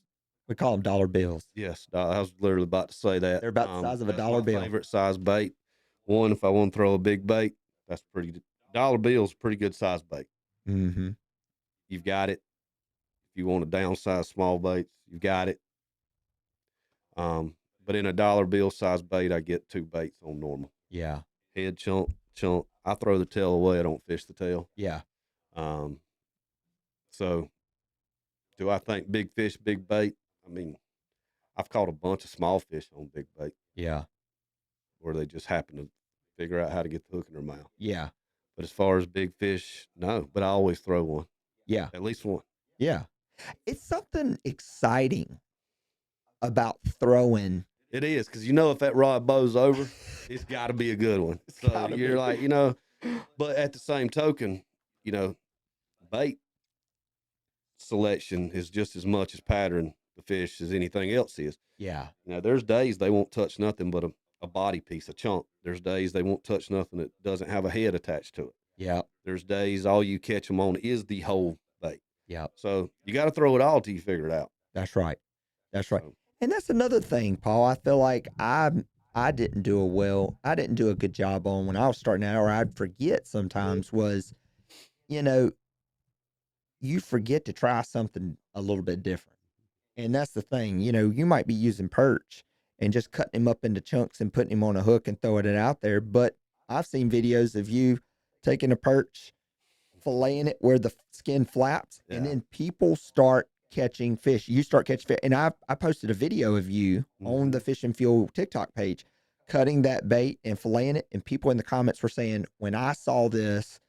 Speaker 1: We call them dollar bills.
Speaker 3: Yes, I was literally about to say that.
Speaker 1: They're about the size of a
Speaker 3: That's
Speaker 1: dollar
Speaker 3: my
Speaker 1: bill.
Speaker 3: favorite size bait. One, if I want to throw a big bait, that's dollar bill's pretty good size bait.
Speaker 1: Mm-hmm.
Speaker 3: You've got it. If you want to downsize small baits, you've got it. But in a dollar bill size bait, I get 2 baits on normal.
Speaker 1: Yeah.
Speaker 3: Head, chunk. I throw the tail away. I don't fish the tail.
Speaker 1: Yeah.
Speaker 3: So do I think big fish, big bait? I mean, I've caught a bunch of small fish on big bait.
Speaker 1: Yeah.
Speaker 3: Where they just happen to figure out how to get the hook in their mouth.
Speaker 1: Yeah.
Speaker 3: But as far as big fish, no. But I always throw one.
Speaker 1: Yeah.
Speaker 3: At least one.
Speaker 1: Yeah. It's something exciting about throwing.
Speaker 3: It is, because if that rod bows over, it's got to be a good one. So you're like, but at the same token, bait selection is just as much as pattern the fish as anything else is.
Speaker 1: Yeah.
Speaker 3: There's days they won't touch nothing but a body piece, a chunk. There's days they won't touch nothing that doesn't have a head attached to it.
Speaker 1: Yeah.
Speaker 3: There's days all you catch them on is the whole bait.
Speaker 1: Yeah.
Speaker 3: So you got to throw it all till you figure it out.
Speaker 1: That's right. That's right.
Speaker 3: So,
Speaker 1: and that's another thing, Paul. I feel like I didn't do a good job on when I was starting out, or I'd forget sometimes was, you forget to try something a little bit different. And that's the thing, you might be using perch and just cutting him up into chunks and putting him on a hook and throwing it out there. But I've seen videos of you taking a perch, filleting it where the skin flaps, and then people start catching fish. You start catching fish. And I posted a video of you on the Fish and Fuel TikTok page, cutting that bait and filleting it. And people in the comments were saying, when I saw this,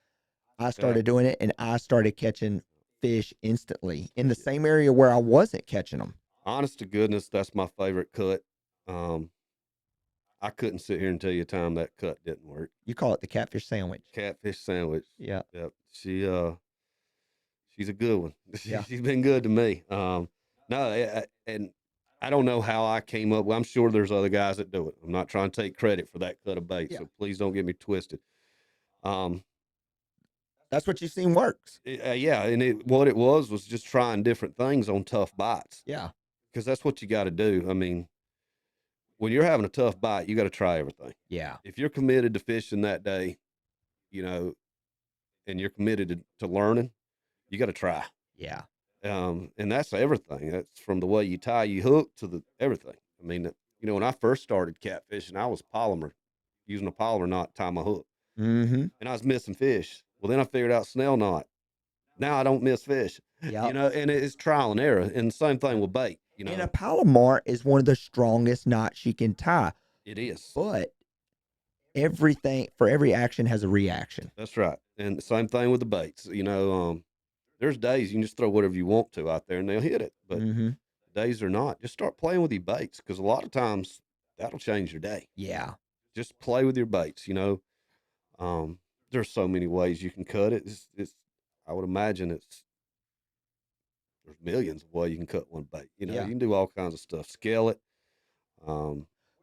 Speaker 1: I started doing it and I started catching fish instantly in the same area where I wasn't catching them.
Speaker 3: Honest to goodness, that's my favorite cut. I couldn't sit here and tell you a time that cut didn't work.
Speaker 1: You call it the catfish sandwich.
Speaker 3: Catfish sandwich.
Speaker 1: Yeah.
Speaker 3: Yep. She's a good one.
Speaker 1: Yeah.
Speaker 3: She's been good to me. And I don't know how I came up. Well, I'm sure there's other guys that do it. I'm not trying to take credit for that cut of bait, so please don't get me twisted.
Speaker 1: That's what you've seen works.
Speaker 3: Yeah, and what it was just trying different things on tough bites.
Speaker 1: Yeah.
Speaker 3: Because that's what you got to do. I mean, when you're having a tough bite, you got to try everything.
Speaker 1: Yeah.
Speaker 3: If you're committed to fishing that day, and you're committed to learning, you got to try.
Speaker 1: Yeah.
Speaker 3: And that's everything. That's from the way you tie your hook to everything. I mean, when I first started catfishing, I was using a polymer knot to tie my hook.
Speaker 1: Mm-hmm.
Speaker 3: And I was missing fish. Well, then I figured out snell knot. Now I don't miss fish.
Speaker 1: Yeah.
Speaker 3: And it's trial and error. And the same thing with bait.
Speaker 1: And a Palomar is one of the strongest knots you can tie.
Speaker 3: It is.
Speaker 1: But every action has a reaction.
Speaker 3: That's right. And the same thing with the baits. There's days you can just throw whatever you want to out there and they'll hit it. But days are not. Just start playing with your baits, because a lot of times that'll change your day.
Speaker 1: Yeah.
Speaker 3: Just play with your baits. There's so many ways you can cut it. I would imagine there's millions of ways you can cut one bait. You can do all kinds of stuff. Scale it.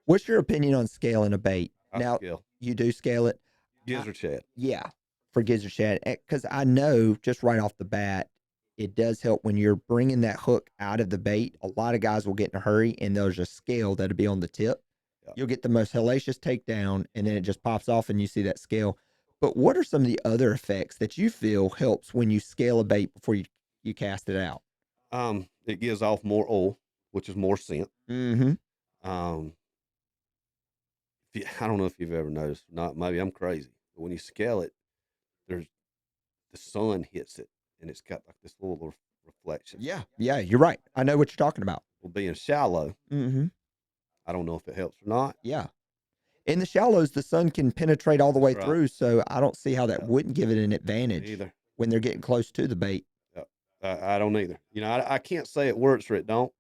Speaker 1: What's your opinion on scaling a bait?
Speaker 3: Scale.
Speaker 1: You do scale it?
Speaker 3: Gizzard shad.
Speaker 1: Yeah, for gizzard shad. Because I know just right off the bat, it does help when you're bringing that hook out of the bait. A lot of guys will get in a hurry and there's a scale that'll be on the tip. Yep. You'll get the most hellacious takedown and then it just pops off and you see that scale. But what are some of the other effects that you feel helps when you scale a bait before you cast it out?
Speaker 3: It gives off more oil, which is more scent.
Speaker 1: Mm-hmm.
Speaker 3: I don't know if you've ever noticed or not. Maybe I'm crazy, but when you scale it, the sun hits it, and it's got like this little reflection.
Speaker 1: Yeah, you're right. I know what you're talking about.
Speaker 3: Well, being shallow, I don't know if it helps or not.
Speaker 1: Yeah. In the shallows, the sun can penetrate all the way through, so I don't see how that wouldn't give it an advantage
Speaker 3: either
Speaker 1: when they're getting close to the bait.
Speaker 3: I don't either. You know, I can't say it works or it don't,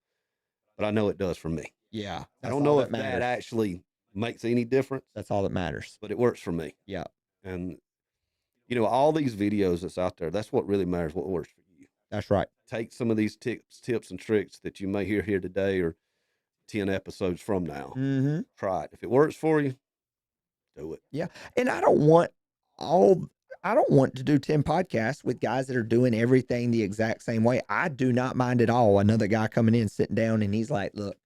Speaker 3: but I know it does for me.
Speaker 1: Yeah,
Speaker 3: I
Speaker 1: that's
Speaker 3: don't
Speaker 1: all
Speaker 3: know
Speaker 1: that
Speaker 3: if that
Speaker 1: matters.
Speaker 3: actually makes any difference,
Speaker 1: That's all that matters.
Speaker 3: but it works for me.
Speaker 1: Yeah,
Speaker 3: And you know, all these videos that's out there, that's what really matters. What works for you.
Speaker 1: that's right.
Speaker 3: Take some of these tips and tricks that you may hear here today or 10 episodes from now.
Speaker 1: Mm-hmm.
Speaker 3: Try it. If it works for you, do it.
Speaker 1: Yeah, and I don't want to do 10 podcasts with guys that are doing everything the exact same way. I do not mind at all another guy coming in, sitting down, and he's like, look,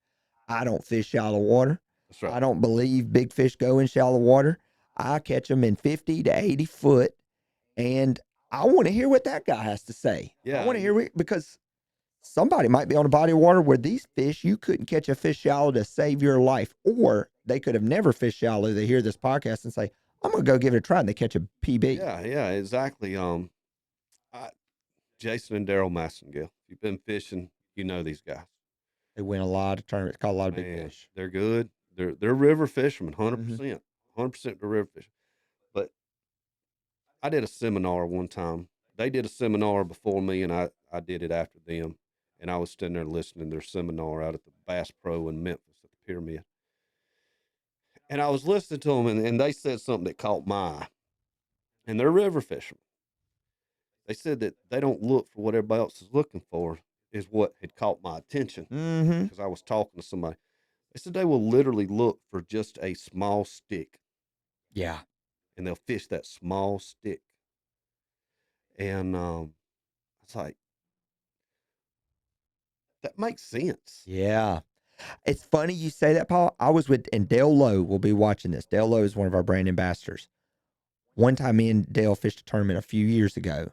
Speaker 1: I don't fish shallow water.
Speaker 3: That's right.
Speaker 1: I don't believe big fish go in shallow water. I catch them in 50 to 80 foot, and I want to hear what that guy has to say. I
Speaker 3: Yeah.
Speaker 1: want to hear it because somebody might be on a body of water where these fish, you couldn't catch a fish shallow to save your life, or they could have never fished shallow. They hear this podcast and say, I'm going to go give it a try, and they catch a PB.
Speaker 3: Yeah, exactly. I, Jason and Daryl Massengale. If you've been fishing, you know these guys.
Speaker 1: They win a lot of tournaments, caught a lot of big
Speaker 3: Man,
Speaker 1: fish.
Speaker 3: they're good. They're river fishermen,
Speaker 1: Mm-hmm.
Speaker 3: 100% the river fish. But I did a seminar one time. They did a seminar before me, and I did it after them. And I was sitting there listening to their seminar out at the Bass Pro in Memphis at the Pyramid. And I was listening to them, and they said something that caught my eye. And they're river fishermen. They said that they don't look for what everybody else is looking for, is what had caught my attention
Speaker 1: Mm-hmm.
Speaker 3: because I was talking to somebody. They said they will literally look for just a small stick
Speaker 1: Yeah.
Speaker 3: and they'll fish that small stick. And it's like, that makes sense.
Speaker 1: Yeah. It's funny you say that, Paul. I was with, and Dale Lowe will be watching this. Dale Lowe is one of our brand ambassadors. One time, me and Dale fished a tournament a few years ago,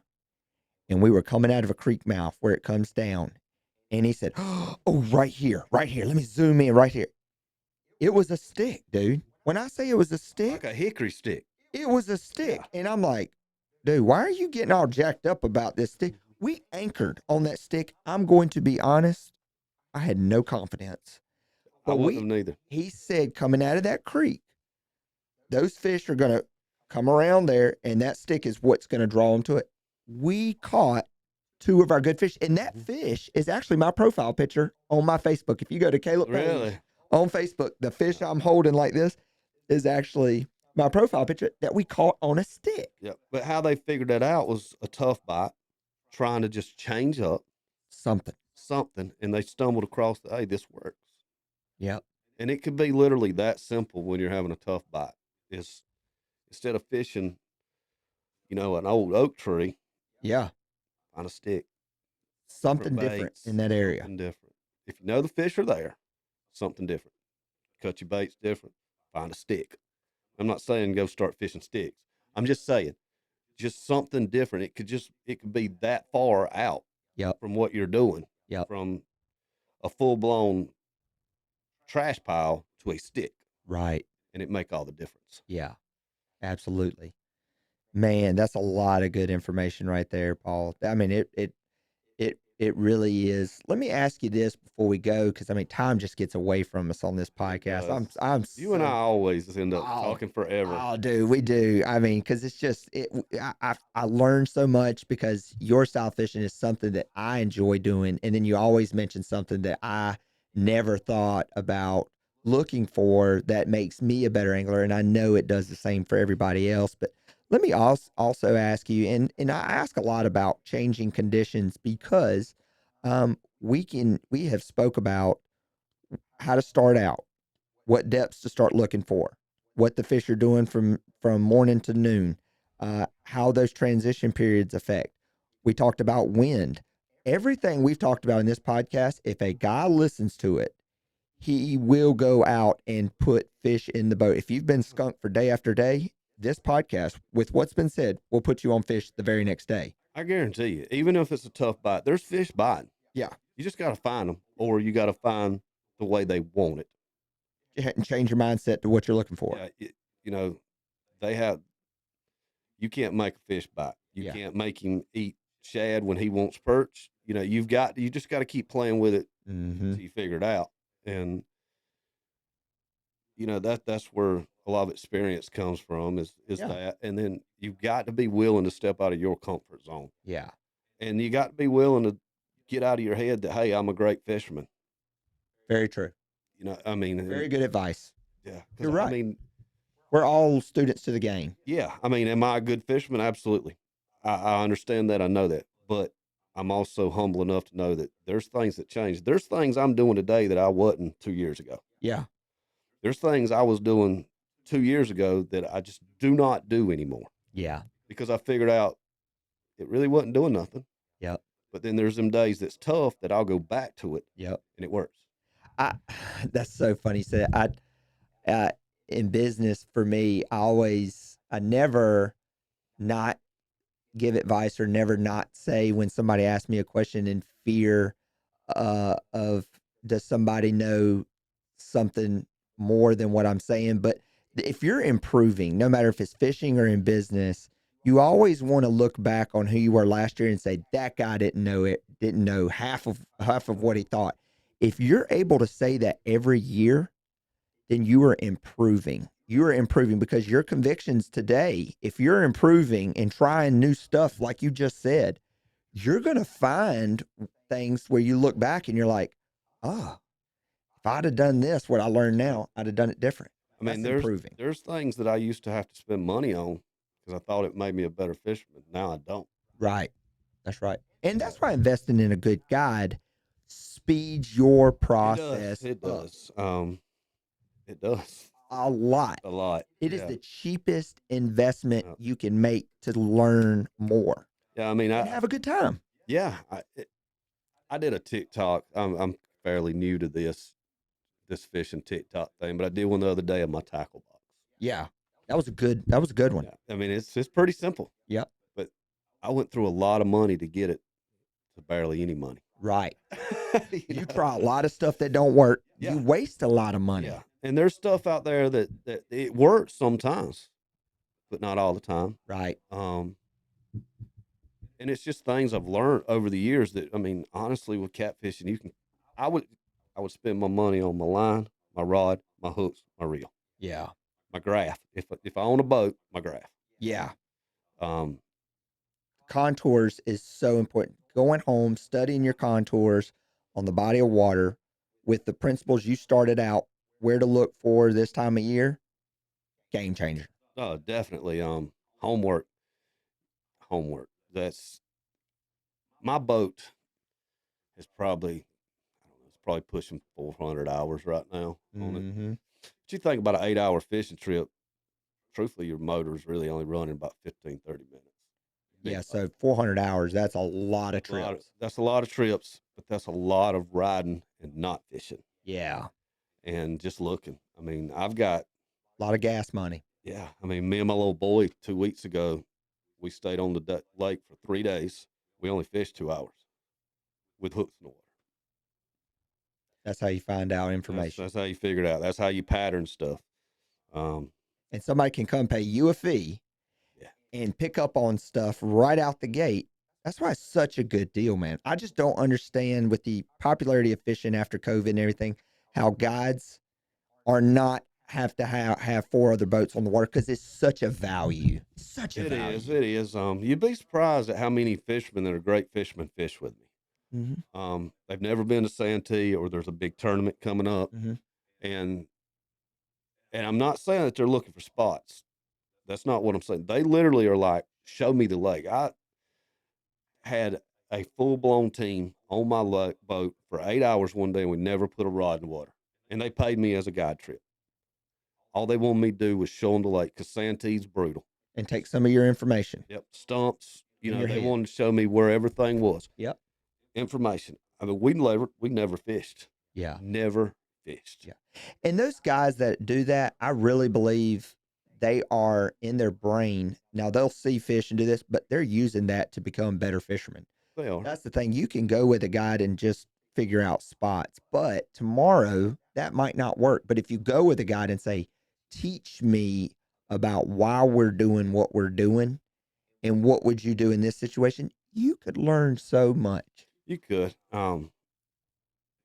Speaker 1: and we were coming out of a creek mouth where it comes down. And he said, oh, right here. Let me zoom in right here. It was a stick, dude. When I say it was a stick,
Speaker 3: Like a hickory stick.
Speaker 1: it was a stick.
Speaker 3: Yeah.
Speaker 1: And I'm like, dude, why are you getting all jacked up about this stick? We anchored on that stick. I'm going to be honest, I had no confidence.
Speaker 3: I
Speaker 1: But
Speaker 3: wouldn't have neither.
Speaker 1: he said, coming out of that creek, those fish are going to come around there, and that stick is what's going to draw them to it. We caught two of our good fish, and that fish is actually my profile picture on my Facebook. If you go to Caleb Page
Speaker 3: Really?
Speaker 1: on Facebook, the fish I'm holding like this is actually my profile picture that we caught on a stick.
Speaker 3: Yeah. But how they figured that out was a tough bite, trying to just change up
Speaker 1: Something.
Speaker 3: and they stumbled across the, hey, this works.
Speaker 1: Yep.
Speaker 3: And it could be literally that simple when you're having a tough bite. Is instead of fishing, you know, an old oak tree,
Speaker 1: Yeah.
Speaker 3: find a stick.
Speaker 1: Something different in that area.
Speaker 3: Something different. If you know the fish are there, something different. Cut your baits different. Find a stick. I'm not saying go start fishing sticks. I'm just saying, just something different. It could be that far out
Speaker 1: Yep.
Speaker 3: from what you're doing.
Speaker 1: Yep.
Speaker 3: From a full blown trash pile to a stick,
Speaker 1: Right.
Speaker 3: and it make all the difference.
Speaker 1: Yeah. Absolutely. Man, that's a lot of good information right there, Paul. I mean, it really is. Let me ask you this before we go, because I mean, time just gets away from us on this podcast. I'm
Speaker 3: You and I always end up
Speaker 1: Oh,
Speaker 3: talking forever.
Speaker 1: Oh, dude, we do. I mean, because it's just I learned so much because your style fishing is something that I enjoy doing, and then you always mention something that I never thought about looking for that makes me a better angler, and I know it does the same for everybody else. But let me also ask you, and I ask a lot about changing conditions because we have spoke about how to start out, what depths to start looking for, what the fish are doing from morning to noon, how those transition periods affect. We talked about wind. Everything we've talked about in this podcast, if a guy listens to it, he will go out and put fish in the boat. If you've been skunked for day after day, this podcast, with what's been said, will put you on fish the very next day.
Speaker 3: I guarantee you, even if it's a tough bite, there's fish biting.
Speaker 1: Yeah.
Speaker 3: You just got to find them, or you got to find the way they want it.
Speaker 1: And change your mindset to what you're looking for.
Speaker 3: Yeah, you know, you can't make a fish bite. You can't make him eat shad when he wants perch. You know, you just got to keep playing with it until you figure it out. And, you know, that's where a lot of experience comes from is that. And then you've got to be willing to step out of your comfort zone.
Speaker 1: Yeah.
Speaker 3: And you got to be willing to get out of your head that, hey, I'm a great fisherman.
Speaker 1: Very true.
Speaker 3: You know, I mean,
Speaker 1: Very good advice.
Speaker 3: yeah,
Speaker 1: You're
Speaker 3: because I
Speaker 1: right.
Speaker 3: mean,
Speaker 1: We're all students to the game.
Speaker 3: yeah, I mean, am I a good fisherman? Absolutely. I understand that. I know that. But I'm also humble enough to know that there's things that change. There's things I'm doing today that I wasn't 2 years ago.
Speaker 1: Yeah.
Speaker 3: There's things I was doing 2 years ago that I just do not do anymore
Speaker 1: Yeah.
Speaker 3: because I figured out it really wasn't doing nothing.
Speaker 1: Yep.
Speaker 3: But then there's them days that's tough that I'll go back to it
Speaker 1: Yep.
Speaker 3: and it works.
Speaker 1: I that's so funny. So uh, in business for me, I never not give advice or never not say when somebody asks me a question in fear of does somebody know something more than what I'm saying. But if you're improving, no matter if it's fishing or in business, you always want to look back on who you were last year and say that guy didn't know half of what he thought. If you're able to say that every year, then you are improving. You are improving because your convictions today, if you're improving and trying new stuff, like you just said, you're going to find things where you look back and you're like, oh, if I'd have done this, what I learned now, I'd have done it different.
Speaker 3: I mean,
Speaker 1: That's improving.
Speaker 3: there's things that I used to have to spend money on because I thought it made me a better fisherman. Now I don't.
Speaker 1: Right. That's right. And that's why investing in a good guide speeds your process
Speaker 3: It
Speaker 1: up
Speaker 3: does. It does
Speaker 1: a lot.
Speaker 3: a lot.
Speaker 1: It is
Speaker 3: Yeah.
Speaker 1: the cheapest investment
Speaker 3: Yeah.
Speaker 1: you can make to learn more
Speaker 3: Yeah. I mean,
Speaker 1: and have a good time.
Speaker 3: yeah, I did a TikTok. I'm fairly new to this fishing TikTok thing, but I did one the other day of my tackle box.
Speaker 1: Yeah. That was a good one.
Speaker 3: Yeah. I mean, it's pretty simple,
Speaker 1: Yep.
Speaker 3: but I went through a lot of money to get it to barely any money.
Speaker 1: Right.
Speaker 3: You
Speaker 1: You
Speaker 3: know?
Speaker 1: try a lot of stuff that don't work.
Speaker 3: Yeah.
Speaker 1: You waste a lot of money.
Speaker 3: Yeah. And there's stuff out there that it works sometimes, but not all the time.
Speaker 1: Right.
Speaker 3: And it's just things I've learned over the years that, I mean, honestly, with catfishing, I would, I would spend my money on my line, my rod, my hooks, my reel,
Speaker 1: Yeah.
Speaker 3: my graph. If I own a boat, my graph.
Speaker 1: Yeah.
Speaker 3: Um,
Speaker 1: Contours is so important. Going home, studying your contours on the body of water with the principles you started out, where to look for this time of year, game changer.
Speaker 3: oh, definitely. Homework, homework. That's my boat is probably, I don't know, it's probably pushing 400 hours right now on it.
Speaker 1: Mm-hmm.
Speaker 3: But you think about an 8 hour fishing trip, truthfully, your motor is really only running about 15, 30 minutes. Big
Speaker 1: Yeah.
Speaker 3: boat.
Speaker 1: So 400 hours, that's a lot of trips.
Speaker 3: That's a lot of trips, but that's a lot of riding and not fishing
Speaker 1: Yeah.
Speaker 3: and just looking. I mean, I've got,
Speaker 1: A lot of gas money.
Speaker 3: yeah, I mean, me and my little boy 2 weeks ago, we stayed on the lake for 3 days. We only fished 2 hours with hooks in the water.
Speaker 1: That's how you find out
Speaker 3: That's,
Speaker 1: information.
Speaker 3: that's how you figure it out. That's how you pattern stuff. Um,
Speaker 1: And somebody can come pay you a fee
Speaker 3: yeah,
Speaker 1: and pick up on stuff right out the gate. That's why it's such a good deal, man. I just don't understand with the popularity of fishing after COVID and everything, how guides are not have to have four other boats on the water because it's such a value. Such a
Speaker 3: it
Speaker 1: value.
Speaker 3: is. It is. You'd be surprised at how many fishermen that are great fishermen fish with me. They've never been to Santee or there's a big tournament coming up,
Speaker 1: Mm-hmm.
Speaker 3: and I'm not saying that they're looking for spots. That's not what I'm saying. They literally are like, show me the lake. I had a full blown team on my boat for 8 hours one day, and we never put a rod in the water. And they paid me as a guide trip. All they wanted me to do was show them the lake because Santee's brutal.
Speaker 1: And take some of your information.
Speaker 3: Yep, stumps. You
Speaker 1: In
Speaker 3: know,
Speaker 1: your
Speaker 3: they
Speaker 1: head.
Speaker 3: wanted to show me where everything was.
Speaker 1: Yep.
Speaker 3: Information. I mean, we never fished.
Speaker 1: Yeah.
Speaker 3: Never fished.
Speaker 1: Yeah. And those guys that do that, I really believe they are in their brain. Now they'll see fish and do this, but they're using that to become better fishermen.
Speaker 3: They are.
Speaker 1: That's the thing. You can go with a guide and just figure out spots, but tomorrow that might not work. But if you go with a guide and say, teach me about why we're doing what we're doing and what would you do in this situation, you could learn so much.
Speaker 3: You could.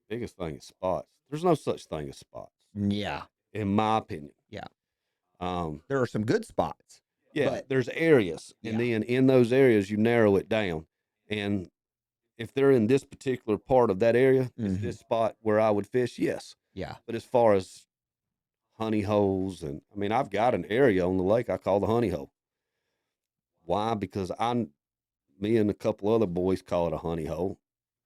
Speaker 3: Biggest thing is spots. There's no such thing as spots,
Speaker 1: Yeah.
Speaker 3: in my opinion.
Speaker 1: Yeah.
Speaker 3: Um,
Speaker 1: There are some good spots.
Speaker 3: yeah,
Speaker 1: But-
Speaker 3: there's areas, and
Speaker 1: Yeah.
Speaker 3: then in those areas you narrow it down. And if they're in this particular part of that area, is
Speaker 1: Mhm.
Speaker 3: this spot where I would fish? Yes.
Speaker 1: Yeah.
Speaker 3: But as far as honey holes, and I mean, I've got an area on the lake I call the honey hole. Why? Because me and a couple other boys call it a honey hole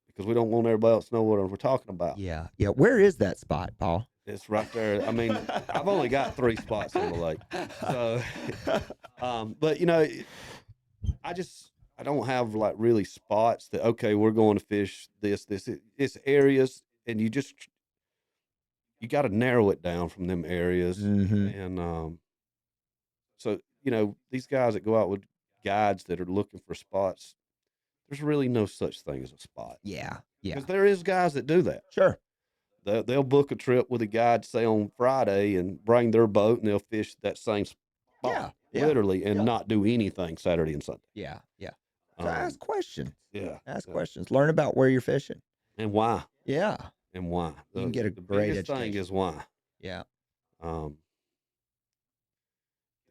Speaker 3: because we don't want everybody else to know what we're talking about.
Speaker 1: Yeah. Yeah. Where is that spot, Paul?
Speaker 3: It's right there. I mean, I've only got 3 spots on the lake. So, but I don't have like really spots that, okay, we're going to fish this. It's areas, and you got to narrow it down from them areas.
Speaker 1: Mhm.
Speaker 3: And so, these guys that go out with guides that are looking for spots, there's really no such thing as a spot.
Speaker 1: Yeah. Yeah.
Speaker 3: Because there is guys that do that.
Speaker 1: Sure.
Speaker 3: They'll book a trip with a guide, say on Friday, and bring their boat, and they'll fish that same spot,
Speaker 1: Yeah.
Speaker 3: literally, and
Speaker 1: Yeah.
Speaker 3: not do anything Saturday and Sunday.
Speaker 1: Yeah. Yeah. So ask questions. Ask
Speaker 3: Yeah.
Speaker 1: questions. Learn about where you're fishing.
Speaker 3: And why?
Speaker 1: Yeah.
Speaker 3: And why?
Speaker 1: You can get a
Speaker 3: The
Speaker 1: great
Speaker 3: biggest thing
Speaker 1: education.
Speaker 3: is why.
Speaker 1: Yeah.
Speaker 3: The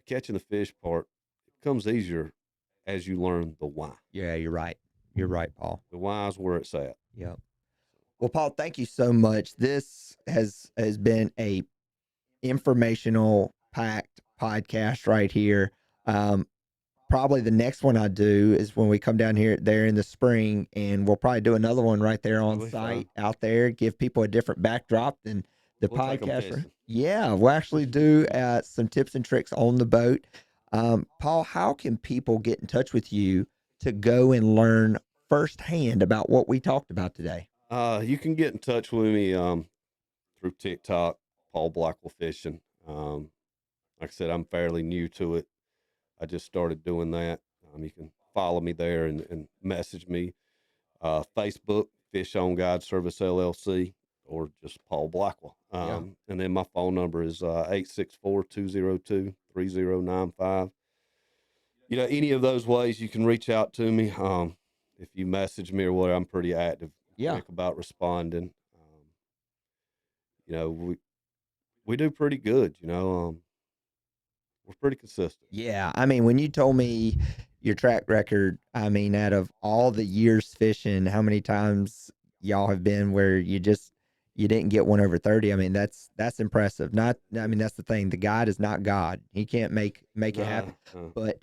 Speaker 3: catching the fish part comes easier as you learn the why.
Speaker 1: Yeah, you're right. You're right, Paul.
Speaker 3: The why is where it's at.
Speaker 1: Yeah. Well, Paul, thank you so much. This has been a informational packed podcast right here. Probably the next one I do is when we come down here there in the spring, and we'll probably do another one right there on
Speaker 3: Really
Speaker 1: site
Speaker 3: fun.
Speaker 1: out there, give people a different backdrop than the
Speaker 3: We'll take 'em
Speaker 1: podcast.
Speaker 3: fishing.
Speaker 1: Yeah, we'll actually do some tips and tricks on the boat. Paul, how can people get in touch with you to go and learn firsthand about what we talked about today?
Speaker 3: You can get in touch with me through TikTok, Paul Blackwell Fishing. Like I said, I'm fairly new to it. I just started doing that. You can follow me there and message me. Facebook, Fish on Guide Service LLC, or just Paul Blackwell.
Speaker 1: Yeah.
Speaker 3: And then my phone number is 864-202-3095. Any of those ways you can reach out to me. If you message me or whatever, I'm pretty active,
Speaker 1: Yeah.
Speaker 3: quick about responding. We do pretty good, we're pretty consistent.
Speaker 1: Yeah, I mean, when you told me your track record, I mean, out of all the years fishing, how many times y'all have been where you didn't get one over 30? I mean, that's impressive. I mean, that's the thing. The guide is not God. He can't make it happen. But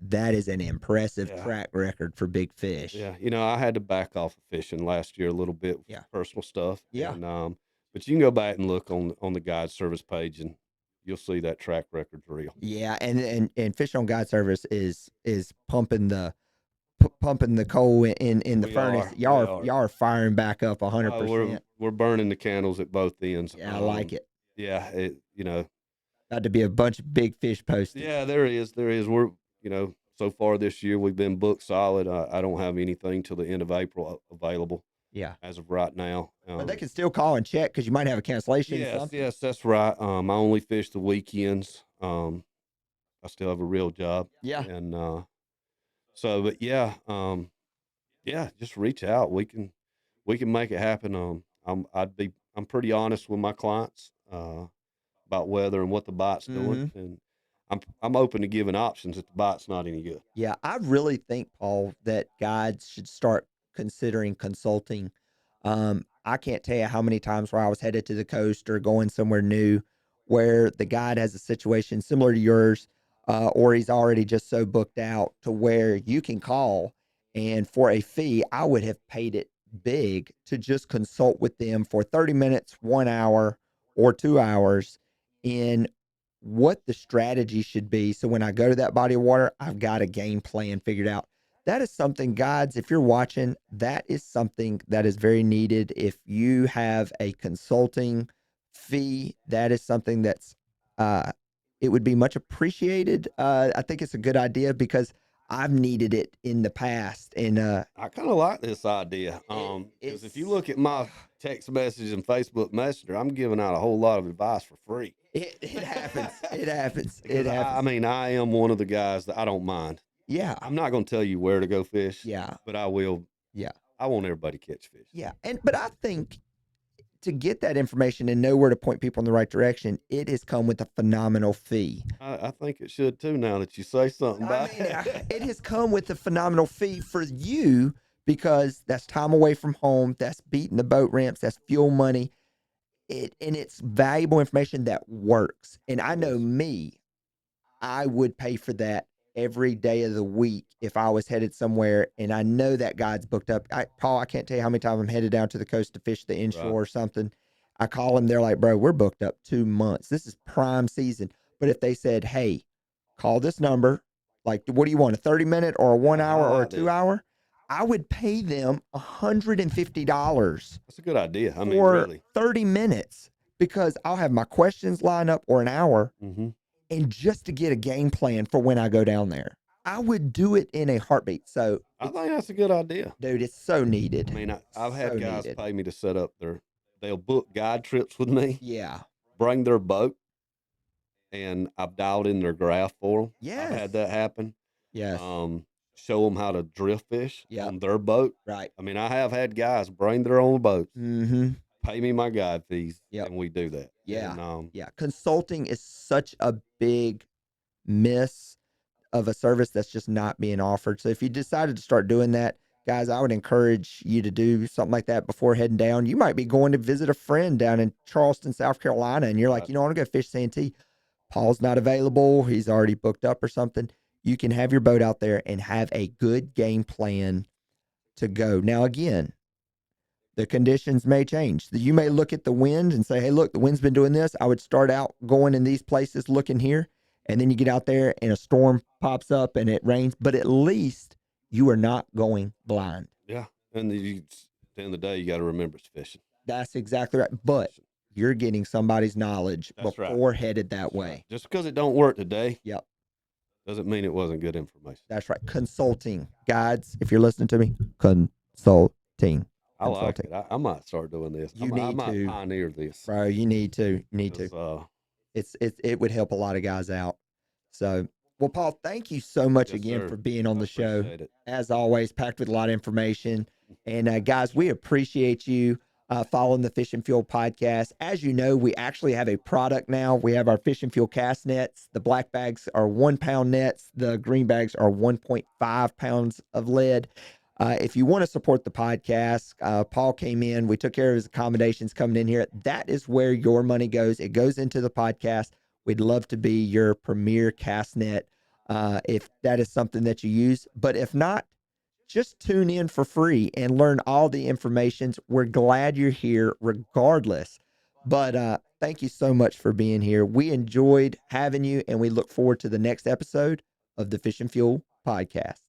Speaker 1: that is an impressive track record for big fish.
Speaker 3: Yeah, I had to back off of fishing last year a little bit with personal stuff.
Speaker 1: Yeah.
Speaker 3: And, but you can go back and look on the guide service page, and you'll see that track record's real.
Speaker 1: Yeah, and Fish on Guide Service is pumping the coal in the furnace. Y'all are firing back up 100%.
Speaker 3: We're burning the candles at both ends.
Speaker 1: Yeah, I like it.
Speaker 3: Yeah,
Speaker 1: Got to be a bunch of big fish posted.
Speaker 3: Yeah, there is. We're so far this year we've been booked solid. I don't have anything till the end of April available.
Speaker 1: Yeah,
Speaker 3: as of right now.
Speaker 1: But they can still call and check because you might have a cancellation.
Speaker 3: Yes, that's right. I only fish the weekends. I still have a real job.
Speaker 1: Yeah,
Speaker 3: and but just reach out. We can make it happen. I'm pretty honest with my clients about weather and what the bite's doing, and I'm open to giving options if the bite's not any good.
Speaker 1: Yeah, I really think, Paul, that guides should start considering consulting. I can't tell you how many times where I was headed to the coast or going somewhere new where the guide has a situation similar to yours, or he's already just so booked out to where you can call, and for a fee, I would have paid it big to just consult with them for 30 minutes, 1 hour, or 2 hours in what the strategy should be. So when I go to that body of water, I've got a game plan figured out. That is something, guides, if you're watching, that is something that is very needed. If you have a consulting fee, that is something that's, it would be much appreciated. I think it's a good idea because I've needed it in the past. And
Speaker 3: I kind of like this idea. Because if you look at my text messages and Facebook Messenger, I'm giving out a whole lot of advice for free.
Speaker 1: It happens. It happens.
Speaker 3: I mean, I am one of the guys that I don't mind.
Speaker 1: Yeah.
Speaker 3: I'm not going to tell you where to go fish.
Speaker 1: Yeah.
Speaker 3: But I will.
Speaker 1: Yeah.
Speaker 3: I want everybody to catch fish.
Speaker 1: Yeah. But I think to get that information and know where to point people in the right direction, it has come with a phenomenal fee.
Speaker 3: I think it should too. Now that you say something about
Speaker 1: It has come with a phenomenal fee for you because that's time away from home, that's beating the boat ramps, that's fuel money. And it's valuable information that works. And I know me, I would pay for that every day of the week if I was headed somewhere and I know that guide's booked up. Paul, I can't tell you how many times I'm headed down to the coast to fish the inshore or something. I call them, they're like, bro, we're booked up 2 months. This is prime season. But if they said, hey, call this number, like, what do you want, a 30-minute or a 1 hour or a 2 hour? I would pay them $150.
Speaker 3: That's a good idea. I mean,
Speaker 1: for
Speaker 3: really.
Speaker 1: 30 minutes because I'll have my questions lined up or an hour.
Speaker 3: Mm-hmm.
Speaker 1: And just to get a game plan for when I go down there, I would do it in a heartbeat. So
Speaker 3: I think that's a good idea.
Speaker 1: Dude, it's so needed.
Speaker 3: I mean, I've had
Speaker 1: So
Speaker 3: guys
Speaker 1: needed.
Speaker 3: pay me to set up they'll book guide trips with me,
Speaker 1: Yeah.
Speaker 3: bring their boat, and I've dialed in their graph for them.
Speaker 1: Yes.
Speaker 3: I've had that happen.
Speaker 1: Yes.
Speaker 3: Show them how to drift fish on their boat.
Speaker 1: Right.
Speaker 3: I mean, I have had guys bring their own boats,
Speaker 1: Mm-hmm.
Speaker 3: pay me my guide fees, and we do that.
Speaker 1: Yeah.
Speaker 3: And,
Speaker 1: yeah. Consulting is such a big miss of a service that's just not being offered. So if you decided to start doing that, guys, I would encourage you to do something like that before heading down. You might be going to visit a friend down in Charleston, South Carolina, and you're like, you know, I want to go fish Santee. Paul's not available. He's already booked up or something. You can have your boat out there and have a good game plan to go. Now, again, the conditions may change. You may look at the wind and say, hey, look, the wind's been doing this. I would start out going in these places, looking here. And then you get out there and a storm pops up and it rains. But at least you are not going blind.
Speaker 3: Yeah. And at the end of the day, you got to remember it's fishing.
Speaker 1: That's exactly right. But you're getting somebody's knowledge before headed that way.
Speaker 3: Right. Just because it don't work today.
Speaker 1: Yep.
Speaker 3: Doesn't mean it wasn't good information.
Speaker 1: That's right. Consulting. Guides, if you're listening to me, consulting.
Speaker 3: I like it. I might start doing this. I might pioneer this.
Speaker 1: Bro, you need to. You need to. It would help a lot of guys out. So, well, Paul, thank you so much again for being on the show. As always, packed with a lot of information. And guys, we appreciate you following the Fish and Fuel podcast. As you know, we actually have a product now. We have our Fish and Fuel cast nets. The black bags are 1 pound nets. The green bags are 1.5 pounds of lead. If you want to support the podcast, Paul came in. We took care of his accommodations coming in here. That is where your money goes. It goes into the podcast. We'd love to be your premier cast net if that is something that you use. But if not, just tune in for free and learn all the information. We're glad you're here regardless. But thank you so much for being here. We enjoyed having you, and we look forward to the next episode of the Fish and Fuel podcast.